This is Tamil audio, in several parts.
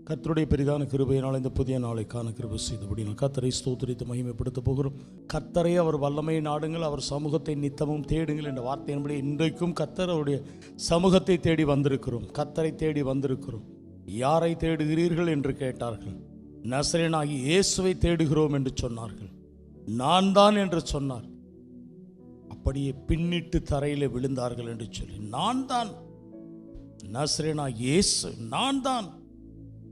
கர்த்தருடைய பெரிதான கிருபையினால் இந்த புதிய நாளை காண கிருபை செய்தபடி கர்த்தரை ஸ்தோத்திரித்து மகிமைப்படுத்த போகிறோம். கர்த்தரை அவர் வல்லமையை நாடுங்கள், அவர் சமூகத்தை நித்தமும் தேடுங்கள் என்ற வார்த்தையின்படி இன்றைக்கும் கர்த்தர் அவருடைய சமூகத்தை தேடி வந்திருக்கிறோம். கர்த்தரை தேடி வந்திருக்கிறோம். யாரை தேடுகிறீர்கள் என்று கேட்டார்கள். நசரேயனாகிய இயேசுவை தேடுகிறோம் என்று சொன்னார்கள். நான் தான் என்று சொன்னார். அப்படியே பின்னிட்டு தரையில் விழுந்தார்கள் என்று சொல்லி, நான் தான் நசரேயனாகிய இயேசு, நான் தான்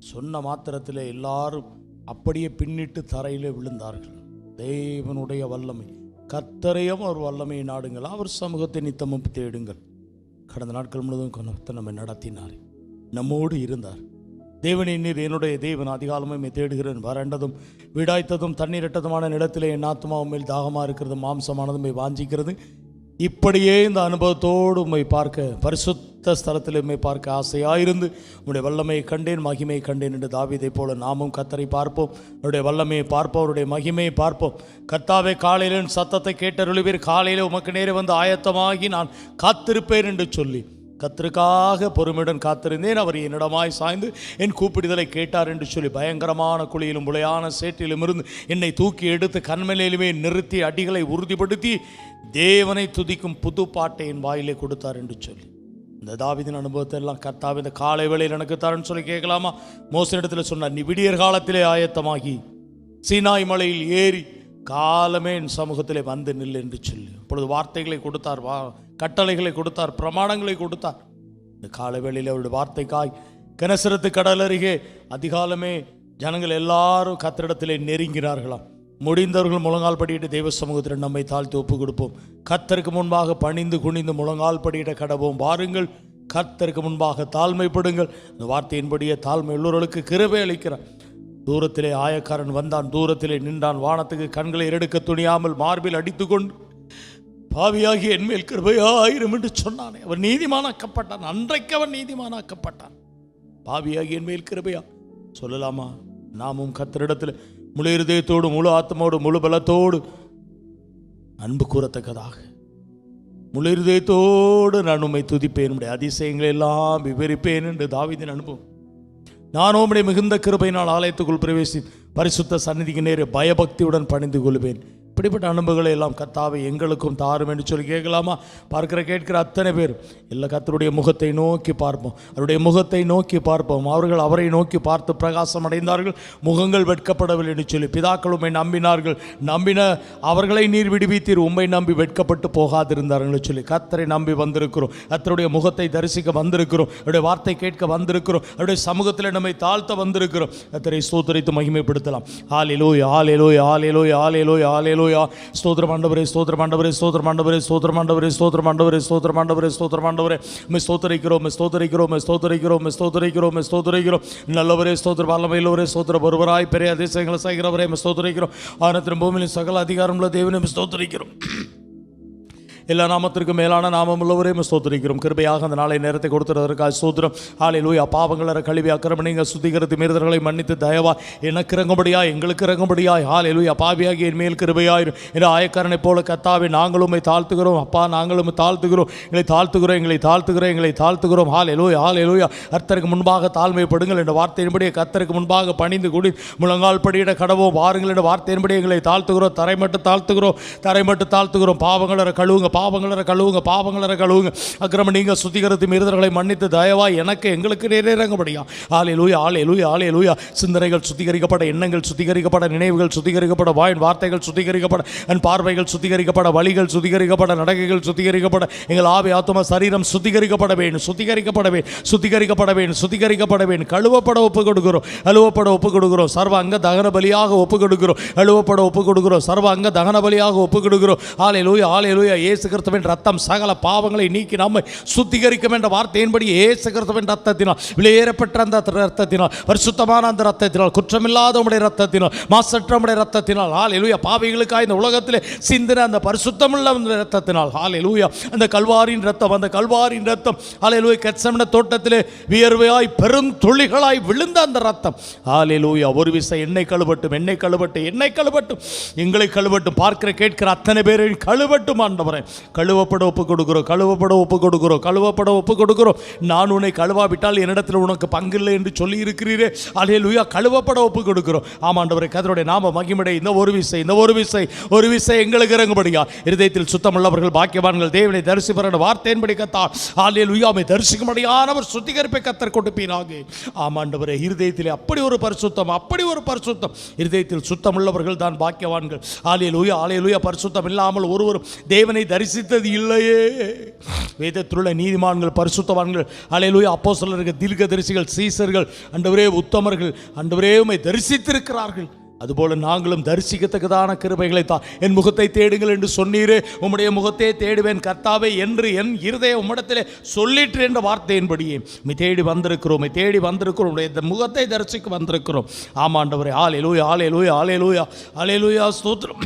சொன்ன மாத்திரத்தில் எல்லாரும் அப்படியே பின்னிட்டு தரையிலே விழுந்தார்கள். தேவனுடைய வல்லமை, கர்த்தரையும் அவர் வல்லமையை நாடுங்கள், அவர் சமூகத்தை நித்தமும் தேடுங்கள். கடந்த நாட்கள் முழுவதும் கர்த்தர் நம்மை நடத்தினார், நம்மோடு இருந்தார். தேவனை நீர் என்னுடைய தேவன், அதிகாலமே தேடுகிறேன். வறண்டதும் விடாய்த்ததும் தண்ணீரட்டதுமான நிலத்திலே என் ஆத்மா உண்மையில் தாகமாக இருக்கிறது, மாம்சமானதும் வாஞ்சிக்கிறது. இப்படியே இந்த அனுபவத்தோடு உண்மை பார்க்க, பரிசுத்த ஸ்தலத்தில் உண்மை பார்க்க ஆசையாயிருந்து உன்னுடைய வல்லமையை கண்டேன், மகிமையை கண்டேன் என்று தாவீதை போல நாமும் கர்த்தரை பார்ப்போம். அவருடைய வல்லமையை பார்ப்போம், அவருடைய மகிமையை பார்ப்போம். கர்த்தாவே, காலையில் சத்தத்தை கேட்டருளுவீர், காலையில் உமக்கு நேரே வந்து ஆயத்தமாகி நான் காத்திருப்பேன் என்று சொல்லி கர்த்தருக்காக பொறுமையுடன் காத்திருந்தேன். அவர் என்னிடமாய் சாய்ந்து என் கூப்பிடுதலை கேட்டார் என்று சொல்லி பயங்கரமான குழியிலும் புலையான சேற்றிலும் இருந்து என்னை தூக்கி எடுத்து கண்மலையிலுமே நிறுத்தி அடிகளை உறுதிப்படுத்தி தேவனை துதிக்கும் புது பாட்டை என் வாயிலே கொடுத்தார் என்று சொல்லி இந்த தாவீதின் அனுபவத்தை எல்லாம் கர்த்தாவே இந்த காலை வேளையில் எனக்கு தரேன்னு சொல்லி கேட்கலாமா? மோசனிடத்தில் சொன்னார், நீ விடியற் காலத்திலே ஆயத்தமாகி சீனாய் மலையில் ஏறி காலமே என் சமூகத்திலே வந்து நில் என்று சொல்லி அப்பொழுது வார்த்தைகளை கொடுத்தார், கட்டளைகளை கொடுத்தார், பிரமாணங்களை கொடுத்தார். இந்த காலை வேளையில் அவருடைய வார்த்தைக்காய் கெனசரத்து கடல் அருகே அதிகாலமே ஜனங்கள் எல்லாரும் கர்த்தரிடத்திலே நெருங்கினார்களாம். முடிந்தவர்கள் முழங்கால் படியிட்டு தெய்வ சமூகத்தில் நம்மை தாழ்த்தி ஒப்பு கொடுப்போம். கர்த்தருக்கு முன்பாக பணிந்து குனிந்து முழங்கால் படியிட கடவோம். வாருங்கள், கர்த்தருக்கு முன்பாக தாழ்மைப்படுங்கள். இந்த வார்த்தையின்படியே தாழ்மை உள்ளவர்களுக்கு கிருபை அளிக்கிறார். தூரத்திலே ஆயக்காரன் வந்தான், தூரத்திலே நின்றான், வானத்துக்கு கண்களை எடுக்க துணியாமல் மார்பில் அடித்துக்கொண்டு பாவியாகி என்மேல் கிருபையாயிரும் என்று சொன்னானே. அவர் நீதிமானாக்கப்பட்டான். அன்றைக்கு அவன் நீதிமானாக்கப்பட்டான். பாவியாகி என்மேல் கிருபையா சொல்லலாமா? நாமும் கர்த்தரிடத்தில் முழு இருதயத்தோடு, முழு ஆத்மாவோடு, முழு பலத்தோடு அன்பு கூறத்தக்கதாக முழு இருதயத்தோடு நான் உம்மை துதிப்பேன், உம்முடைய அதிசயங்களை எல்லாம் விவரிப்பேன் என்று தாவீதின் அனுபவம். நான் உம்முடைய மிகுந்த கிருபையினால் ஆலயத்துக்குள் பிரவேசி பரிசுத்த சந்நிதிக்கு நேரே பயபக்தியுடன் பணிந்து கொள்வேன். இப்படிப்பட்ட அனுபவங்களை எல்லாம் கர்த்தாவை எங்களுக்கும் தாரும் என்று சொல்லி கேட்கலாமா? பார்க்கிற கேட்கிற அத்தனை பேர் எல்லா கர்த்தருடைய முகத்தை நோக்கி பார்ப்போம், அவருடைய முகத்தை நோக்கி பார்ப்போம். அவர்கள் அவரை நோக்கி பார்த்து பிரகாசம் அடைந்தார்கள், முகங்கள் வெட்கப்படவில்லை என்று சொல்லி பிதாக்கள் உம்மை நம்பினார்கள். நம்பின அவர்களை நீர் விடுவித்தீர், உம்மை நம்பி வெட்கப்பட்டு போகாதிருந்தார்கள் சொல்லி கர்த்தரை நம்பி வந்திருக்கிறோம். கர்த்தருடைய முகத்தை தரிசிக்க வந்திருக்கிறோம், அவருடைய வார்த்தை கேட்க வந்திருக்கிறோம், அவருடைய சமூகத்தில் நம்மை தாழ்த்த வந்திருக்கிறோம். கர்த்தரை ஸ்தோத்திரித்து மகிமைப்படுத்தலாம். ஹல்லேலூயா, ஹல்லேலூயா, ஹல்லேலூயா, ஹல்லேலூயா, ஹல்லேலூயா. ஸ்தோத்திரம் ஆண்டவரே, ஸ்தோத்திரம் ஆண்டவரே, ஸ்தோத்திரம் ஆண்டவரே, ஸ்தோத்திரம் ஆண்டவரே, ஸ்தோத்திரம் ஆண்டவரே, ஸ்தோத்திரம் ஆண்டவரே, ஸ்தோத்திரம் ஆண்டவரே. மே ஸ்தோத்திரிக்கிறோம், மே ஸ்தோத்திரிக்கிறோம், மே ஸ்தோத்திரிக்கிறோம், மே ஸ்தோத்திரிக்கிறோம், மே ஸ்தோத்திரிக்கிறோம். நல்லவரே ஸ்தோத்திரம், வல்லமையுள்ளவரே ஸ்தோத்திரம், ஒருவராய் பெரிய அதிசயங்களை செய்கிறவரே மே ஸ்தோத்திரிக்கிறோம். வானத்திலும் பூமியிலும் சகல அதிகாரமுள்ள தேவனே மே ஸ்தோத்திரிக்கிறோம். எல்லா நாமத்திற்கும் மேலான நாமம் உள்ளவரே ஸ்தோத்திரிக்கிறோம். கிருபையாக அந்த நாளை நேரத்தை கொடுத்துறதற்காக ஸ்தோத்திரம். ஹல்லேலூயா. பாவங்கள கழுவி அக்கிரமணிங்க சுத்திகரித்து மீறுதல்களை மன்னித்து தயவா எனக்கு இறங்கும்படியாய், எங்களுக்கு இறங்கும்படியாய். ஹல்லேலூயா. பாவியாகி என் மேல் கிருபையாயிரும் என்ற ஆயக்காரனை போல கர்த்தாவே நாங்களும் தாழ்த்துகிறோம். அப்பா, நாங்களும் தாழ்த்துகிறோம், எங்களை தாழ்த்துகிறோம், எங்களை தாழ்த்துகிறோம், எங்களை தாழ்த்துகிறோம். ஹல்லேலூயா, ஹல்லேலூயா. கர்த்தருக்கு முன்பாக தாழ்மைப்படுங்கள் என்ற வார்த்தையின்படியே கர்த்தருக்கு முன்பாக பணிந்து கூடி முழங்கால் படியிட கடவோம். வாருங்கள் என்ற வார்த்தையின்படி எங்களை தாழ்த்துகிறோம், தரைமட்டு தாழ்த்துகிறோம், தரைமட்டு தாழ்த்துகிறோம். பாவங்கள கழுவுங்க, பாவங்கள கழுவுங்க, பாவங்கள கழுவுங்க. அக்கிரம நீங்க சுத்திகரித்து மீறுதல்களை மன்னித்து தயவா எனக்கு எங்களுக்கு நேரங்கபடியா. ஹல்லேலூயா, ஹல்லேலூயா, ஹல்லேலூயா. சிந்தனைகள் சுத்திகரிக்கப்பட, எண்ணங்கள் சுத்திகரிக்கப்பட, நினைவுகள் சுத்திகரிக்கப்பட, வாயின் வார்த்தைகள் சுத்திகரிக்கப்பட, என் பார்வைகள் சுத்திகரிக்கப்பட, வழிகள் சுத்திகரிக்கப்பட, நடக்கைகள் சுத்திகரிக்கப்பட, எங்கள் ஆவி ஆத்தும சரீரம் சுத்திகரிக்கப்பட வேண்டும், சுத்திகரிக்கப்பட வேண்டும், சுத்திகரிக்கப்பட வேண்டும், சுத்திகரிக்கப்பட வேண்டும். கழுவப்பட ஒப்பு கொடுக்கிறோம், அழுவப்பட ஒப்பு கொடுக்கிறோம். சர்வ அங்க தகன பலியாக ஒப்பு கொடுக்கிறோம், அழுவப்பட ஒப்பு கொடுக்கிறோம். சர்வ அங்க தகன பலியாக ஒப்பு கொடுக்கிறோம். ஹல்லேலூயா, ஹல்லேலூயா. இயேசு இயேசு கிறிஸ்துவின் ரத்தம் சகல பாவங்களை நீக்கி நம்மை சுத்திகரிக்கும் என்ற வார்த்தையின்படி இயேசு கிறிஸ்துவின் ரத்தத்தினால் வெளியேறப்பட்ட அந்த ரத்தத்தினால் பரிசுத்தமான அந்த ரத்தத்தினால் குற்றமில்லாத உடைய ரத்தத்தினால் மாசற்ற உடைய ரத்தத்தினால் ஹல்லேலூயா பாவிகளுக்காக இந்த உலகத்திலே சிந்தின அந்த பரிசுத்தமுள்ள அந்த ரத்தத்தினால் ஹல்லேலூயா அந்த கல்வாரியின் ரத்தம் ஹல்லேலூயா கெத்செமனே தோட்டத்திலே வியர்வையாய் பெரும் துளிகளாய் விழுந்த அந்த ரத்தம் ஹல்லேலூயா ஒரு விசை என்னை கழுவட்டும் எங்களை கழுவட்டும் பார்க்கிற கேட்கிற அத்தனை பேரை கழுவட்டும் ஆண்டவரே. கழுவப்பட ஒப்பு கொடுக்கிறோம். நான் உன்னை கழுவாவிட்டால் என்னிடத்தில் உனக்கு பங்கில்லை என்று சொல்லி இருக்கிறீரே. ஹல்லேலூயா கழுவப்பட ஒப்பு கொடுக்கிறோம். ஆமாண்டவரே கர்த்தருடைய நாம மகிமையடை. இந்த ஒரு விசை எங்களுக்கு இறங்கும்படியா இருதயத்தில் சுத்தமுள்ளவர்கள் பாக்கியவான்கள் தேவனை தரிசிப்பவர்கள் வார்த்தையின்படி கர்த்தார் ஹல்லேலூயா மை தரிசிக்கும்படியானவர் சுத்திகரிப்பை கர்த்தர் கொடுப்பீராக. ஆமாண்டவரே இருதயத்தில் அப்படி ஒரு பரிசுத்தம் இருதயத்தில் சுத்தமுள்ளவர்கள் தான் பாக்கியவான்கள். ஹல்லேலூயா பரிசுத்தம் இல்லாமல் ஒருவரும் தேவனை தரிசித்தது இல்லையே. வேதத்திலுள்ள நீதிமான்கள் பரிசுத்தவான்கள் ஹல்லேலூயா அப்போஸ்தலர்கள் தீர்க்கதரிசிகள் சீசர்கள் ஆண்டவரே உத்தமர்கள் ஆண்டவரே உம்மை தரிசித்திருக்கிறார்கள். அதுபோல நாங்களும் தரிசிக்கத்தக்கதான கிருபைகளை தான். என் முகத்தை தேடுங்கள் என்று சொன்னீரே, உம்முடைய முகத்தை தேடுவேன் கர்த்தாவே என்று என் இருதயம் உம்மிடத்திலே சொல்லிற்று என்ற வார்த்தையின்படியே தேடி வந்திருக்கிறோம் உம்முடைய முகத்தை தரிசிக்க வந்திருக்கிறோம். ஆமாண்டவரே ஹல்லேலூயா ஸ்தோத்திரம்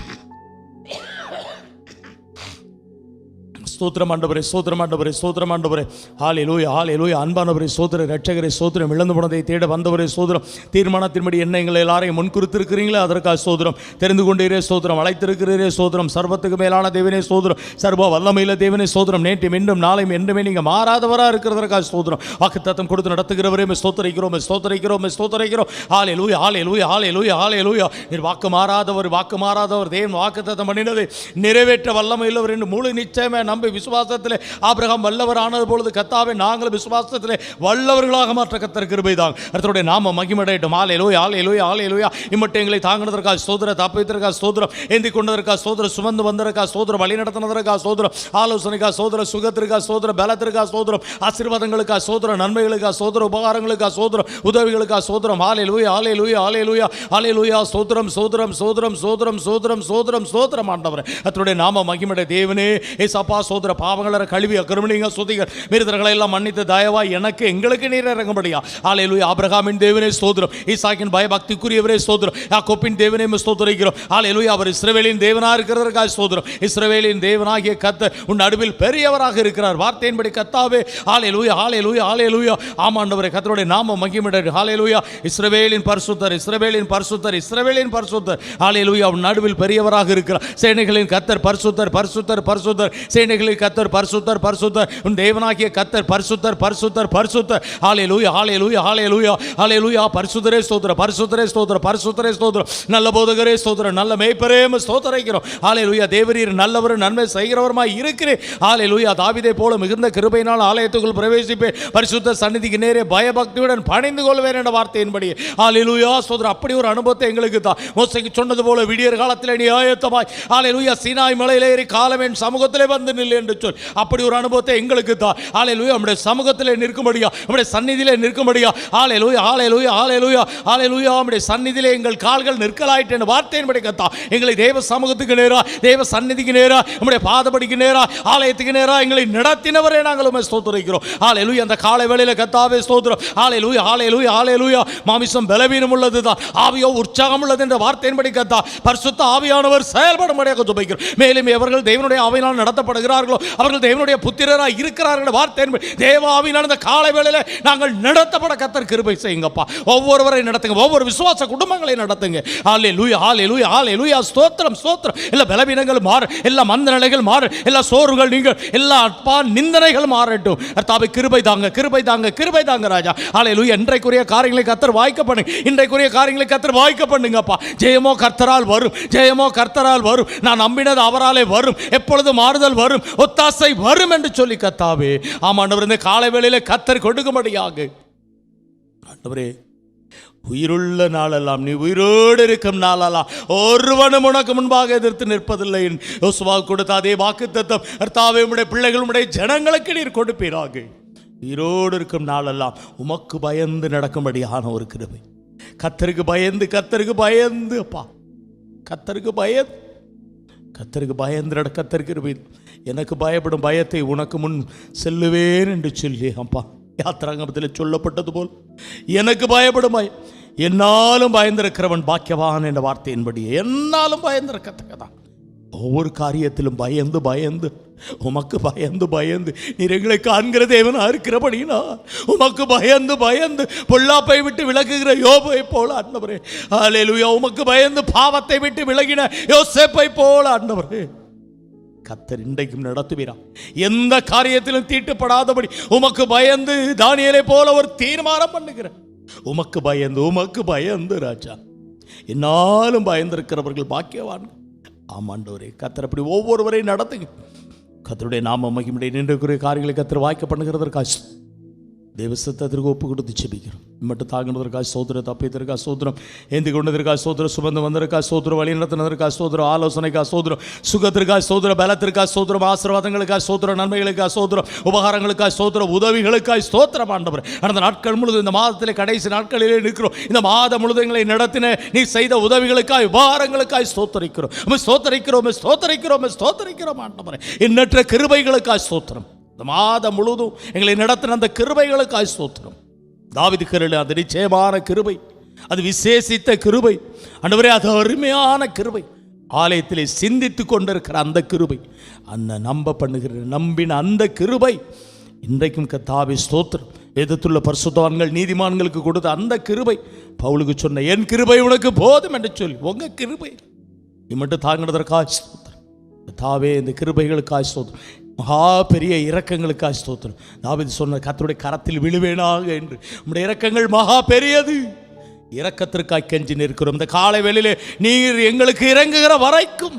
ஆண்டவரே ஹல்லேலூயா அன்பானவரே ஸ்தோத்திர ரட்சகரே ஸ்தோத்திரம். இழந்து போனதை தேட வந்தவரே ஸ்தோத்திரம். தீர்மானத்தின்படி என்ன எங்களை எல்லாரையும் முன்குறித்திருக்கிறீங்களே அதற்காக ஸ்தோத்திரம். தெரிந்து கொண்டீரே ஸ்தோத்திரம். அழைத்திருக்கிறீரே ஸ்தோத்திரம். சர்வத்துக்கு மேலான தேவனே ஸ்தோத்திரம். சர்வ வல்லமையில தேவனே ஸ்தோத்திரம். நேற்று மீண்டும் நாளையும் என்றுமே நீங்கள் மாறாதவராக இருக்கிறதற்காக ஸ்தோத்திரம். வாக்குத்தத்தம் கொடுத்து நடத்துகிறவரே ஸ்தோத்திரிக்கிறோம். ஹல்லேலூயா நீர் வாக்கு மாறாதவர் தேவன் வாக்குத்தத்தம் பண்ணினதை நிறைவேற்ற வல்லமையுள்ளவர் என்று முழு நிச்சயமே நம்பி விசுவாசத்திலே ஆபிரகாம் வல்லவர் ஆனது பொழுது கர்த்தாவே நாங்கள் விசுவாசத்திலே வல்லவர்களாக மாற்ற கர்த்தர் கிருபை தான். கர்த்தருடைய நாம மகிமையடையட்டும். ஹல்லேலூயா இம்மட்டும் எங்களை தாங்கினதற்காக ஸ்தோத்திரம். தப்பித்ததற்காக ஸ்தோத்திரம். ஏந்தி கொண்டதற்காக ஸ்தோத்திரம். சுமந்து வந்ததற்காக ஸ்தோத்திரம். வழி நடத்தினதற்காக ஸ்தோத்திரம். ஆலோசனைக்காக ஸ்தோத்திரம். சுகத்திற்காக ஸ்தோத்திரம். பலத்திற்காக ஸ்தோத்திரம். ஆசீர்வாதங்களுக்காக ஸ்தோத்திரம். நன்மைகளுக்காக ஸ்தோத்திரம். உபகாரங்களுக்காக ஸ்தோத்திரம். உதவிகளுக்காக ஸ்தோத்திரம். ஹல்லேலூயா ஸ்தோத்திரம் ஆண்டவரே. கர்த்தருடைய நாம மகிமையடைய தேவனே ஏசப்பா சோதர பாவங்கள கழுவி அக்கிரமணிங்க சுதிகள் மீறுதல்களை எல்லாம் மன்னித்து தயவாய் எனக்கு எங்களுக்கு நீர் இறங்கும்படியா. ஹல்லேலூயா ஆபிரகாமின் தேவனே ஸ்தோத்திரம். ஈசாக்கின் பயபக்திக்குரியவரே ஸ்தோத்திரம். யாக்கோபின் தேவனே ஸ்தோத்திரிக்கிறோம். ஹல்லேலூயா அவர் இஸ்ரவேலின் தேவனாக இருக்கிறதற்காக ஸ்தோத்திரம். இஸ்ரவேலின் தேவனாகிய கர்த்தர் உன் நடுவில் பெரியவராக இருக்கிறார். வார்த்தையின்படி கர்த்தாவே ஹல்லேலூயா ஆமாண்டவரே கர்த்தருடைய நாம மகிமையடையட்டும். ஹல்லேலூயா இஸ்ரவேலின் பரிசுத்தர் ஹல்லேலூயா உன் நடுவில் பெரியவராக இருக்கிறார். சேனைகளின் கர்த்தர் பரிசுத்தர் சேனைகளின் கர்த்தர் பரிசுத்தர் உன் தேவனாகிய கர்த்தர் பரிசுத்தர் ஹல்லேலூயா பரிசுத்தரே ஸ்தோத்திரம். நல்ல போதகரே ஸ்தோத்திரம். நல்ல மேய்ப்பரே ஸ்தோத்திரிக்கிறோம். ஹல்லேலூயா தேவரீர் நல்லவர் நன்மை செய்கிறவருமாய் இருக்கிறேன். ஹல்லேலூயா தாவீதை போல மிகுந்த கிருபையினால் ஆலயத்துக்குள் பிரவேசிப்பேன். பரிசுத்த சந்நிதிக்கு நேரே பயபக்தியுடன் பணிந்து கொள்வேன் என்ற வார்த்தையின்படி ஹல்லேலூயா ஸ்தோத்திரம். அப்படி ஒரு அனுபவத்தை எங்களுக்கு தான். மோசேக்கு சொன்னது போல விடியற் காலத்திலே நீ ஆயத்தமாய் ஹல்லேலூயா சீனாய் மலையிலே ஏறி காலமென் சமூகத்திலே வந்து நில் என்று சொல். அப்படி ஒரு அனுபவத்தை எங்களுக்கு தான். ஹல்லேலூயா நம்முடைய சமூகத்திலே நிற்கும்படியா நம்முடைய சந்நிதியிலே நிற்கும்படியா ஹல்லேலூயா நம்முடைய சந்நிதியிலே எங்கள் கால்கள் நிற்கலாயிற்று என்ற வார்த்தையின்படி கத்தா எங்களை தேவ சமூகத்துக்கு நேரா தேவ சந்நிதிக்கு நேரா நம்முடைய பாதபடிக்கு நேரா ஆலயத்துக்கு நேரா எங்களை நடத்தினவரே நாங்கள் உம்மை ஸ்தோத்திரிக்கிறோம். ஹல்லேலூயா அந்த காலை வேளையிலே கர்த்தாவே ஸ்தோத்திரம். ஹல்லேலூயா மாமிசம் பலவீனம் உள்ளதுதான், ஆவியோ உற்சாகம் உள்ளது என்ற வார்த்தையின்படி கத்தா பரிசுத்த ஆவியானவர் செயல்படும்படியாக ஜெபிக்கிறோம். மேலும் எவர்கள் தேவனுடைய ஆவியினால் நடத்தப்படுகிறார்களோ அவர்கள் தேவனுடைய புத்திரராய் இருக்கிறார்கள். வார்த்தை தேவ ஆவியினால் இந்த காலை வேளையிலே நாங்கள் நடத்தப்பட கர்த்தர் கிருபை செய்யுங்கப்பா. ஒவ்வொருவரை நடத்துங்க, ஒவ்வொரு விசுவாச குடும்பங்களை நடத்துங்க. ஹல்லேலூயா ஸ்தோத்திரம். எல்லா பலவீனங்கள் மாற, எல்லா மந்த நிலைகள் மாற, எல்லா சோர்வுகள் நீங்கள் எல்லா அப்பா நிந்தனைகள் மாறட்டும். கர்த்தாவே கிருபை தாங்க ராஜா. ஹல்லேலூயா இன்றைக்குரிய காரியங்களை கர்த்தர் வாய்க்க பண்ணுங்கப்பா. ஜெயமோ கர்த்தரால் வரும். நான் நம்பினது அவராலே வரும். எப்பொழுது மாறுதல் வரும், ஒத்தாசை வரும் என்று சொல்லி கர்த்தாவே ஆமாண்டவர் இந்த காலை வேளையிலே கர்த்தர் கொடுக்கும்படியாக ஆண்டவரே உயிருள்ள நாளெல்லாம் நீ உயிரோடு இருக்கும் நாளெல்லாம் ஒருவனும் உனக்கு முன்பாக எதிர்த்து நிற்பதில்லை. யோசுவா கொடுத்த அதே வாக்குத்தத்தம் கர்த்தாவே உம்முடைய பிள்ளைகள் உம்முடைய ஜனங்களுக்கு நீர் கொடுப்பீராக. உயிரோடு இருக்கும் நாளெல்லாம் உமக்கு பயந்து நடக்கும்படியான ஒரு கிருபை. கர்த்தருக்கு பயந்து அப்பா கர்த்தருக்கு பயந்து கர்த்தருக்கு பயந்து கர்த்தருக்கு எனக்கு பயப்படும் பயத்தை உனக்கு முன் செல்லுவேன் என்று சொல்லி அப்பா யாத்திராங்கமத்தில் சொல்லப்பட்டது போல் எனக்கு பயப்படும் பயம், என்னாலும் பயந்திருக்கிறவன் பாக்கியவான் என்ற வார்த்தையின்படி என்னாலும் பயந்திருக்கத்தக்கதான். ஒவ்வொரு காரியத்திலும் பயந்து பயந்து உமக்கு பயந்து பயந்து நீர் எங்களை காண்கிற தேவனா இருக்கிறபடினா உமக்கு பயந்து பயந்து பொல்லாப்பை விட்டு விலகுகிற யோபை போல ஆண்டவரே, ஹல்லேலூயா, உமக்கு பயந்து பாவத்தை விட்டு விலகின யோசேப்பை போல ஆண்டவரே கர்த்தர் இன்றைக்கும் நடத்துவீரா. எந்த காரியத்திலும் தீட்டுப்படாதபடி உமக்கு பயந்து தானியேலை போல ஒரு தீர்மானம் பண்ணுகிற உமக்கு பயந்து ராஜா, என்னாலும் பயந்திருக்கிறவர்கள் பாக்கியவான்கள். ஆமாண்டவரே கர்த்தர் அப்படி ஒவ்வொருவரையும் நடத்துங்க. கர்த்தருடைய நாம மகிமையுடைய நின்றுக்குரிய காரியங்களை கர்த்தர் வாய்க்க பண்ணுகிறதற்காக தேவ சித்தத்திற்கு ஒப்பு கொடுத்து செபிக்கிறோம். மட்டும் தாங்கினதற்காக சோதரம், தப்பியதற்காக சோதரம், ஏந்தி கொண்டதற்காக சோதரம், சுமந்து வந்ததற்காக சோதரம், வழி நடத்தினதற்காக சோதரம், ஆலோசனைக்காக சோதரம், சுகத்திற்காக சோதரம், பலத்திற்காக சோதரம், ஆசீர்வாதங்களுக்காக சோதரம், நன்மைகளுக்காக சோதரம், உபகாரங்களுக்காக சோதரம், உதவிகளுக்காக ஸ்தோத்திரம் ஆண்டவரே. அந்த நாட்கள் முழுவதும் இந்த மாதத்திலே கடைசி நாட்களிலே நிற்கிறோம். இந்த மாதம் முழுவதும் எங்களை நடத்தின நீ செய்த உதவிகளுக்காக உபகாரங்களுக்காக ஸ்தோத்தரிக்கிறோம், ஸ்தோத்தரிக்கிறோம், ஸ்தோத்தரிக்கிறோம், ஸ்தோத்தரிக்கிறோம் ஆண்டவரே. எண்ணற்ற கிருபைகளுக்காக ஸ்தோத்திரம். இந்த மாதம் முழுவதும் எங்களை நடத்தின அந்த கிருபைகளுக்காக ஸ்தோத்திரம். தாவீது கிருபை அது நிச்சயமான கிருபை, அது விசேஷித்த கிருபை ஆண்டவரே, அது அருமையான கிருபை. ஆலயத்திலே சிந்தித்து கொண்டிருக்கிற அந்த கிருபை, அந்த நம்ப பண்ணுகிற நம்பின அந்த கிருபை இன்றைக்கும் கர்த்தாவே ஸ்தோத்திரம். வேதத்துள்ள பரிசுத்தவான்கள் நீதிமான்களுக்கு கொடுத்த அந்த கிருபை, பவுலுக்கு சொன்ன என் கிருபை உனக்கு போதும் என்று சொல்லி உங்க கிருபை மட்டும் தாங்கினதற்காக ஸ்தோத்திரம். கர்த்தாவே இந்த கிருபைகளுக்காக ஸ்தோத்திரம், மகா பெரிய இரக்கங்களுக்காக ஸ்தோத்திரம். தாவீது சொன்ன கர்த்தருடைய கரத்தில் விழுவேனாக என்று, உம்முடைய இரக்கங்கள் மகா பெரியது. இரக்கத்திற்காக கெஞ்சி நிற்கிறோம். இந்த காலை வேளையிலே நீர் எங்களுக்கு இறங்குகிற வரைக்கும்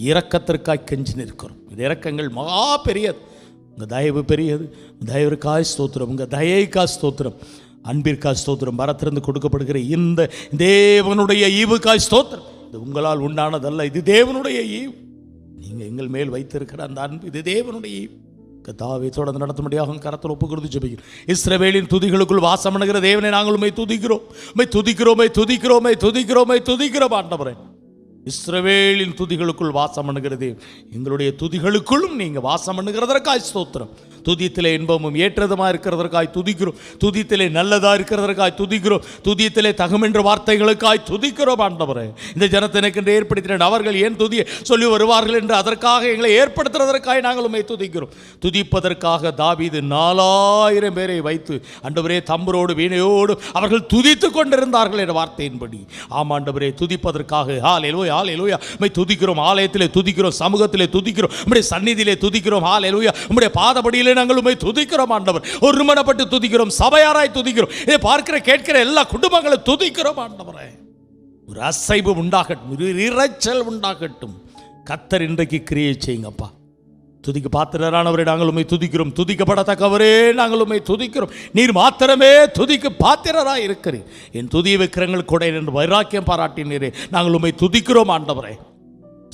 இரக்கத்திற்காக கெஞ்சி நிற்கிறோம். இந்த இரக்கங்கள் மகா பெரியது, உங்கள் தயவு பெரியது. தயவிற்காக ஸ்தோத்திரம், உங்கள் தயைக்காக ஸ்தோத்திரம், அன்பிற்காக ஸ்தோத்திரம். மரத்திலிருந்து கொடுக்கப்படுகிற இந்த தேவனுடைய ஈவுக்காக ஸ்தோத்திரம். இது உங்களால் உண்டானதல்ல, இது தேவனுடைய ஈவு. நீங்கள் எங்கள் மேல் வைத்திருக்கிற அந்த அன்பு இது தேவனுடைய கர்த்தாவே தொடர்ந்து நடத்தும்படியாக கரத்தில் ஒப்பு கொடுத்து ஜெபிக்கிறோம். இஸ்ரவேலின் துதிகளுக்குள் வாசம் பண்ணுகிற தேவனை நாங்கள் உம்மை துதிக்கிறோம், உம்மை துதிக்கிறோம், துதிக்கிறோம், துதிக்கிறோம், துதிக்கிறோம் ஆண்டவரே. இஸ்ரவேலின் துதிகளுக்குள் வாசம் பண்ணுகிறது, எங்களுடைய துதிகளுக்குள்ளும் நீங்கள் வாசம் பண்ணுகிறதற்காக ஸ்தோத்திரம். துதியத்திலே இன்பமும் ஏற்றதுமாக இருக்கிறதற்காய் துதிக்கிறோம், துதியத்திலே நல்லதாக இருக்கிறதற்காய் துதிக்கிறோம், துதியத்திலே தகுமென்ற வார்த்தைகளுக்காய் துதிக்கிறோம் ஆண்டவரே. இந்த ஜனத்தை எனக்கு ஏற்படுத்தின அவர்கள் ஏன் துதியை சொல்லி வருவார்கள் என்று அதற்காக எங்களை ஏற்படுத்துவதற்காக நாங்கள் உம்மை துதிக்கிறோம். துதிப்பதற்காக தாவீது 4000 பேரை வைத்து ஆண்டவரே தம்புரோடு வீணையோடு அவர்கள் துதித்து கொண்டிருந்தார்கள் என்ற வார்த்தையின்படி ஆமாண்டவரே துதிப்பதற்காக ஹல்லேலூயா, ஹல்லேலூயா, உம்மை துதிக்கிறோம். ஆலயத்திலே துதிக்கிறோம், சமூகத்திலே துதிக்கிறோம், உம்முடைய சந்நிதியிலே துதிக்கிறோம். ஹல்லேலூயா, உம்முடைய பாதபடியிலே நாங்கள் உம்மை துதிக்கிறோம் ஆண்டவர். ஒருமனப்பட்டு துதிக்கிறோம், சபையாராய் துதிக்கிறோம், இதை பார்க்கிற கேட்கிற எல்லா குடும்பங்களும் துதிக்கிறோம் ஆண்டவரே. ஒரு அசைவு உண்டாகட்டும், ஒரு இரைச்சல் உண்டாகட்டும். கர்த்தர் இன்றைக்கு கிரியை செய்யுங்கப்பா. துதிக்க பாத்திரரானவரே நாங்கள் உம்மை துதிக்கிறோம், துதிக்கப்படத்தக்கவரே நாங்கள் உம்மை துதிக்கிறோம். நீர் மாத்திரமே துதிக்கு பாத்திரராய் இருக்கிறீர். என் துதிய விக்கிரங்கள் கொடை என்று வைராக்கியம் பாராட்டினீரே, நாங்கள் உம்மை துதிக்கிறோம் ஆண்டவரே.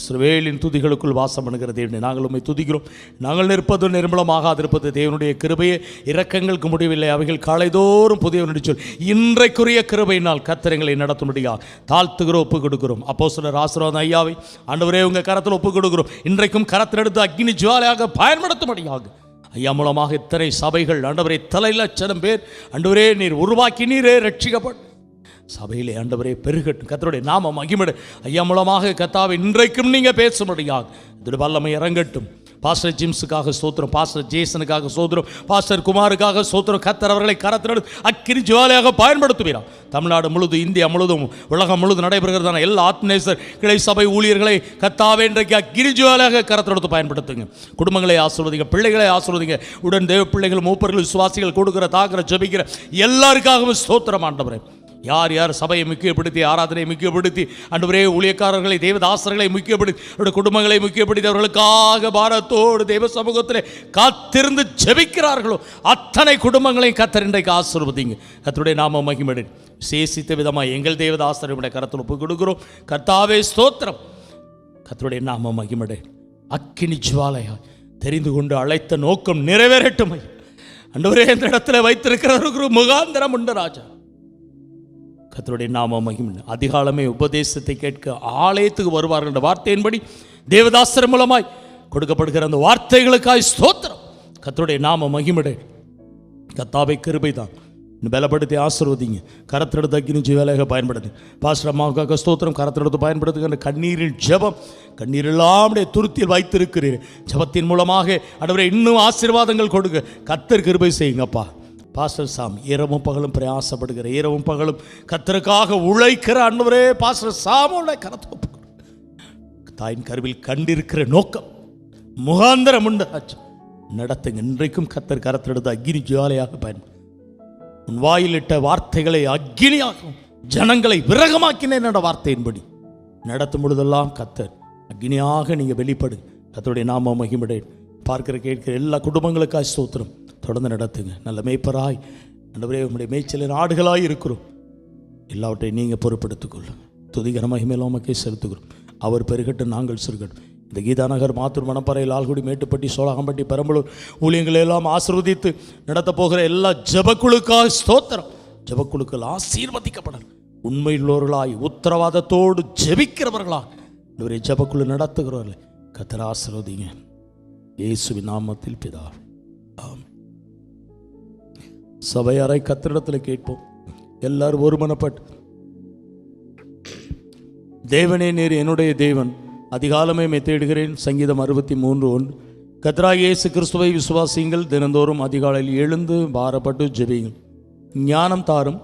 இஸ்ரவேலின் துதிகளுக்குள் வாசம் பண்ணுகிற தேவனை நாங்கள் உம்மை துதிக்கிறோம். நாங்கள் நிற்பது நிர்மலமாகாதிருப்பது தேவனுடைய கிருபையே, இரக்கங்களுக்கு முடிவில்லை, அவைகள் காலைதோறும் புதியவனுடைய சொல். இன்றைக்குரிய கிருபையினால் கர்த்தரை நடத்தும்படியாக தாழ்த்துகிற ஒப்பு கொடுக்கிறோம். அப்போஸ்தலர் ஆசீர்வாதம் ஐயாவை ஆண்டவரே உங்கள் கரத்தில் ஒப்பு கொடுக்கிறோம். இன்றைக்கும் கரத்தில் எடுத்து அக்னி ஜுவாலையாக பயன்படுத்தும்படியாக ஐயா மூலமாக இத்தனை சபைகள் ஆண்டவரே 1,00,000 பேர் ஆண்டவரே நீர் உருவாக்கி நீரே ரட்சிக்கப்பட்டு சபையிலே ஆண்டவரே பெருகட்டும். கர்த்தருடைய நாமம் மகிமைப்படும். ஐயா மூலமாக கர்த்தாவே இன்றைக்கும் நீங்கள் பேசும்படியாக இதோட வல்லமை இறங்கட்டும். பாஸ்டர் ஜிம்ஸுக்காக ஸ்தோத்திரம், பாஸ்டர் ஜேசனுக்காக ஸ்தோத்திரம், பாஸ்டர் குமாருக்காக ஸ்தோத்திரம். கர்த்தர் அவர்களை கரத்தினோடு அக்கினி ஜுவாலையாக பயன்படுத்துகிறார். தமிழ்நாடு முழுதும், இந்தியா முழுதும், உலகம் முழுதும் நடைபெறுகிறதான எல்லா ஆத்மநேசர் கிளை சபை ஊழியர்களை கர்த்தாவே இன்றைக்கு அக்கினி ஜுவாலையாக கரத்தினோடு பயன்படுத்துங்க. குடும்பங்களை ஆசீர்வதிங்க, பிள்ளைகளை ஆசீர்வதிங்க. உடன் தேவ பிள்ளைகள், மூப்பர்கள், விசுவாசிகள், கொடுக்கிற தாக்கிற ஜெபிக்கிற எல்லாருக்காகவும் ஸ்தோத்திரம் ஆண்டவரே. யார் யார் சபையை முக்கியப்படுத்தி, ஆராதனை முக்கியப்படுத்தி, ஆண்டவரே ஊழியக்காரர்களை, தேவதாசர்களை முக்கியப்படுத்தி, அவருடைய குடும்பங்களை முக்கியப்படுத்தி, அவர்களுக்காக பாரத்தோடு தேவ சமூகத்தில் காத்திருந்து ஜெபிக்கிறார்களோ அத்தனை குடும்பங்களையும் கர்த்தர் இன்றைக்கு ஆசீர்வதிங்க. கர்த்தருடைய நாமம் மகிமைப்படும். விசேஷித்த விதமாக எங்கள் தேவதாசருடைய கரத்தில் ஒப்பு கொடுக்கிறோம். கர்த்தாவே ஸ்தோத்திரம். கர்த்தருடைய நாமம் மகிமைப்படும். அக்கினி ஜுவாலையாய் தெரிந்து கொண்டு அழைத்த நோக்கம் நிறைவேறட்டும். ஆண்டவரே இந்த இடத்துல வைத்திருக்கிறவருக்கு முகாந்திரம் உண்டு ராஜா. கர்த்தருடைய நாமம் மகிமை. அதிகாலமே உபதேசத்தை கேட்க ஆலயத்துக்கு வருவார்கள் என்ற வார்த்தையின்படி தேவதாசர் மூலமாய் கொடுக்கப்படுகிற அந்த வார்த்தைகளுக்காய் ஸ்தோத்திரம். கர்த்தருடைய நாம மகிமையுடைய. கர்த்தாவே கிருபைதான், பலப்படுத்தி ஆசீர்வதிங்க. கரத்திரெடுத்து அக்கினிச்சு வேலையாக பயன்படுது. பாஸ்டர் அம்மாவுக்காக ஸ்தோத்திரம். கரத்திரெடுத்து பயன்படுத்துகிற கண்ணீரின் ஜெபம், கண்ணீர் எல்லாமே துருத்தியில் வைத்திருக்கிறீர். ஜெபத்தின் மூலமாக ஆண்டவரே இன்னும் ஆசீர்வாதங்கள் கொடுங்க. கர்த்தர் கிருபை செய்யுங்கப்பா. பாஸ்டர் சாமி இரவும் பகலும் பிரயாசப்படுகிற, இரவும் பகலும் கர்த்தருக்காக உழைக்கிற ஆண்டவரே பாஸ்டர் சாமோட கரத்தை தாயின் கருவில் கண்டிருக்கிற நோக்கம் முகாந்திரம் உண்டு நடத்துங்க. இன்றைக்கும் கர்த்தர் கரத்திரெடுத்து அக்கினி ஜுவாலையாக பயன்படும். உன் வாயிலிட்ட வார்த்தைகளை அக்கினியாகும், ஜனங்களை விரகமாக்கினேன் என்ற வார்த்தையின்படி நடத்தும் பொழுதெல்லாம் கர்த்தர் அக்கினியாக நீங்கள் வெளிப்படு. கர்த்தருடைய நாம மகிமையுடைய. பார்க்கிற கேட்கிற எல்லா குடும்பங்களுக்காக ஸ்தோத்திரம். தொடர்ந்து நடத்துங்க. நல்ல மேய்ப்பராய் ஆண்டவரே உம்முடைய மேய்ச்சலின் ஆடுகளாய் இருக்கிறோம். எல்லாவற்றையும் நீங்கள் பொறுப்பெடுத்துக் கொள்ளும். துதிகர மகிமையெல்லாம் உமக்கே செலுத்துகிறோம். அவர் பெருகட்டும், நாங்கள் சிறுகட்டும். இந்த கீதாநகர், மாத்தூர், மணப்பறை, லால்குடி, மேட்டுப்பட்டி, சோழகம்பட்டி, பெரம்பலூர் ஊழியங்களை எல்லாம் ஆசீர்வதித்து நடத்தப்போகிற எல்லா ஜெபக்குழுக்காக ஸ்தோத்திரம். ஜெபக்குழுக்கள் ஆசீர்வதிக்கப்படலாம். உண்மையுள்ளவர்களாய் உத்தரவாதத்தோடு ஜெபிக்கிறவர்களாக இவரை ஜெபக்குழு நடத்துகிறவர்கள் கர்த்தர் ஆசீர்வதிங்க. இயேசுவின் நாமத்தில் பிதா ஆமென். சபையாரை கர்த்தரிடத்தில் கேட்போம். எல்லாரும் ஒருமனப்பட்டு, தேவனே நீர் என்னுடைய தேவன், அதிகாலமே தேடுகிறேன். சங்கீதம் 63:1. கர்த்தராகிய இயேசு கிறிஸ்துவை விசுவாசியுங்கள். தினந்தோறும் அதிகாலையில் எழுந்து பாரப்பட்டு ஜெபியுங்கள். ஞானம் தாரும்,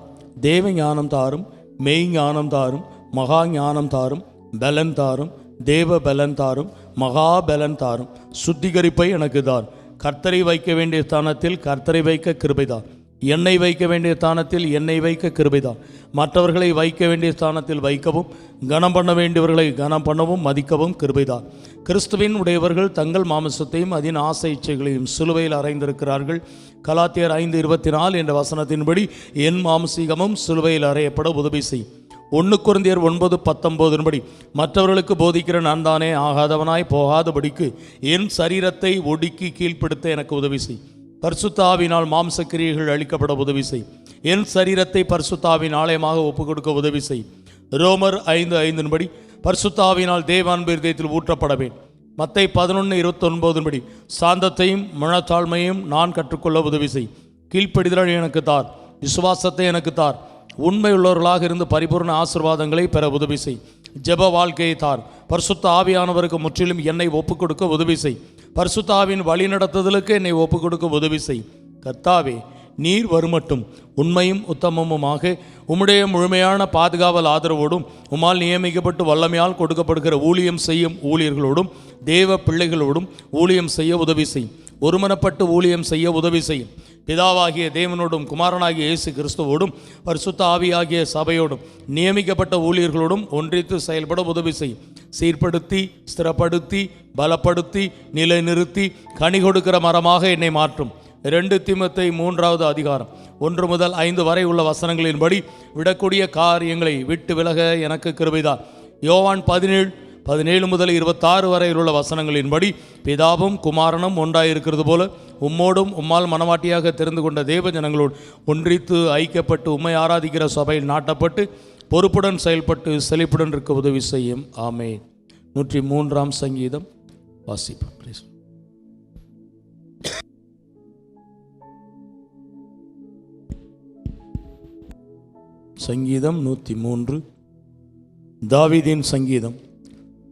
தேவ ஞானம் தாரும், மெய் ஞானம் தாரும், மகா ஞானம் தாரும், பலன் தாரும், தேவ பலன் தாரும், மகா பலன் தாரும். சுத்திகரிப்பை எனக்கு தார். கர்த்தரை வைக்க வேண்டிய ஸ்தானத்தில் கர்த்தரை வைக்க கிருபைதான். என்னை வைக்க வேண்டிய ஸ்தானத்தில் என்னை வைக்க கிருபைதான். மற்றவர்களை வைக்க வேண்டிய ஸ்தானத்தில் வைக்கவும், கனம் பண்ண வேண்டியவர்களை கனம் பண்ணவும் மதிக்கவும் கிருபைதான். கிறிஸ்துவின் உடையவர்கள் தங்கள் மாமிசத்தையும் அதன் ஆசை இச்சைகளையும் சிலுவையில் அறைந்திருக்கிறார்கள். கலாத்தியர் 5:24 என்ற வசனத்தின்படி என் மாம்சீகமும் சிலுவையில் அறையப்பட உதவி செய்யும். 1 கொரிந்தியர் 9:19 மற்றவர்களுக்கு போதிக்கிற நான் தானே ஆகாதவனாய் போகாதபடிக்கு என் சரீரத்தை ஒடுக்கி கீழ்ப்படுத்த எனக்கு உதவி செய். பரிசுத்த ஆவியினால் மாம்ச கிரியைகள் அளிக்கப்பட உதவி செய். என் சரீரத்தை பரிசுத்த ஆவியின் ஆலயமாக ஒப்புக் கொடுக்க உதவி செய். ரோமர் 5:5 பரிசுத்த ஆவியினால் தேவான்பு இருதயத்தில் ஊற்றப்பட வேண்டும். மத்தேயு 11:29 சாந்தத்தையும் மனத்தாழ்மையும் நான் கற்றுக்கொள்ள உதவி செய். கீழ்ப்படிதலை எனக்கு தார். விசுவாசத்தை எனக்கு தார். உண்மை உள்ளவர்களாக இருந்து பரிபூர்ண ஆசீர்வாதங்களை பெற உதவி செய். ஜெப வாழ்க்கையை தார். பரிசுத்த ஆவியானவருக்கு முற்றிலும் என்னை ஒப்புக் கொடுக்க உதவி செய். பரிசுத்த ஆவியின் வழி நடத்துதலுக்கு என்னை ஒப்புக் கொடுக்க உதவி செய். கர்த்தாவே, நீர் வருமட்டும் உண்மையும் உத்தமமுமாக உம்முடைய முழுமையான பாதுகாவல் ஆதரவோடும் உம்மால் நியமிக்கப்பட்டு வல்லமையால் கொடுக்கப்படுகிற ஊழியம் செய்யும் ஊழியர்களோடும் தேவ பிள்ளைகளோடும் ஊழியம் செய்ய உதவி செய். ஒருமனப்பட்டு ஊழியம் செய்ய உதவி செய்யும். பிதாவாகிய தேவனோடும் குமாரனாகிய இயேசு கிறிஸ்துவோடும் பரிசுத்த ஆவியாகிய சபையோடும் நியமிக்கப்பட்ட ஊழியர்களோடும் ஒன்றித்து செயல்பட உதவி செய்யும். சீர்படுத்தி, ஸ்திரப்படுத்தி, பலப்படுத்தி, நிலைநிறுத்தி கனி கொடுக்கிற மரமாக என்னை மாற்றும். 2 தீமோத்தேயு 3:1 முதல் 5 வரை உள்ள வசனங்களின்படி விடக்கூடிய காரியங்களை விட்டு விலக எனக்கு கிருபைதான். யோவான் 17 முதல் 26 வரை உள்ள வசனங்களின்படி பிதாவும் குமாரனும் ஒன்றாயிருக்கிறது போல உம்மோடும் உம்மால் மனவாட்டியாக தெரிந்து கொண்ட தேவ ஜனங்களோடு ஒன்றித்து ஐக்கியப்பட்டு உம்மை ஆராதிக்கிற சபையில் நாட்டப்பட்டு பொறுப்புடன் செயல்பட்டு செழிப்புடன் இருக்க உதவி செய்யும். ஆமென். 103ஆம் சங்கீதம் வாசிப்போம். சங்கீதம் 103 தாவீதின் சங்கீதம்.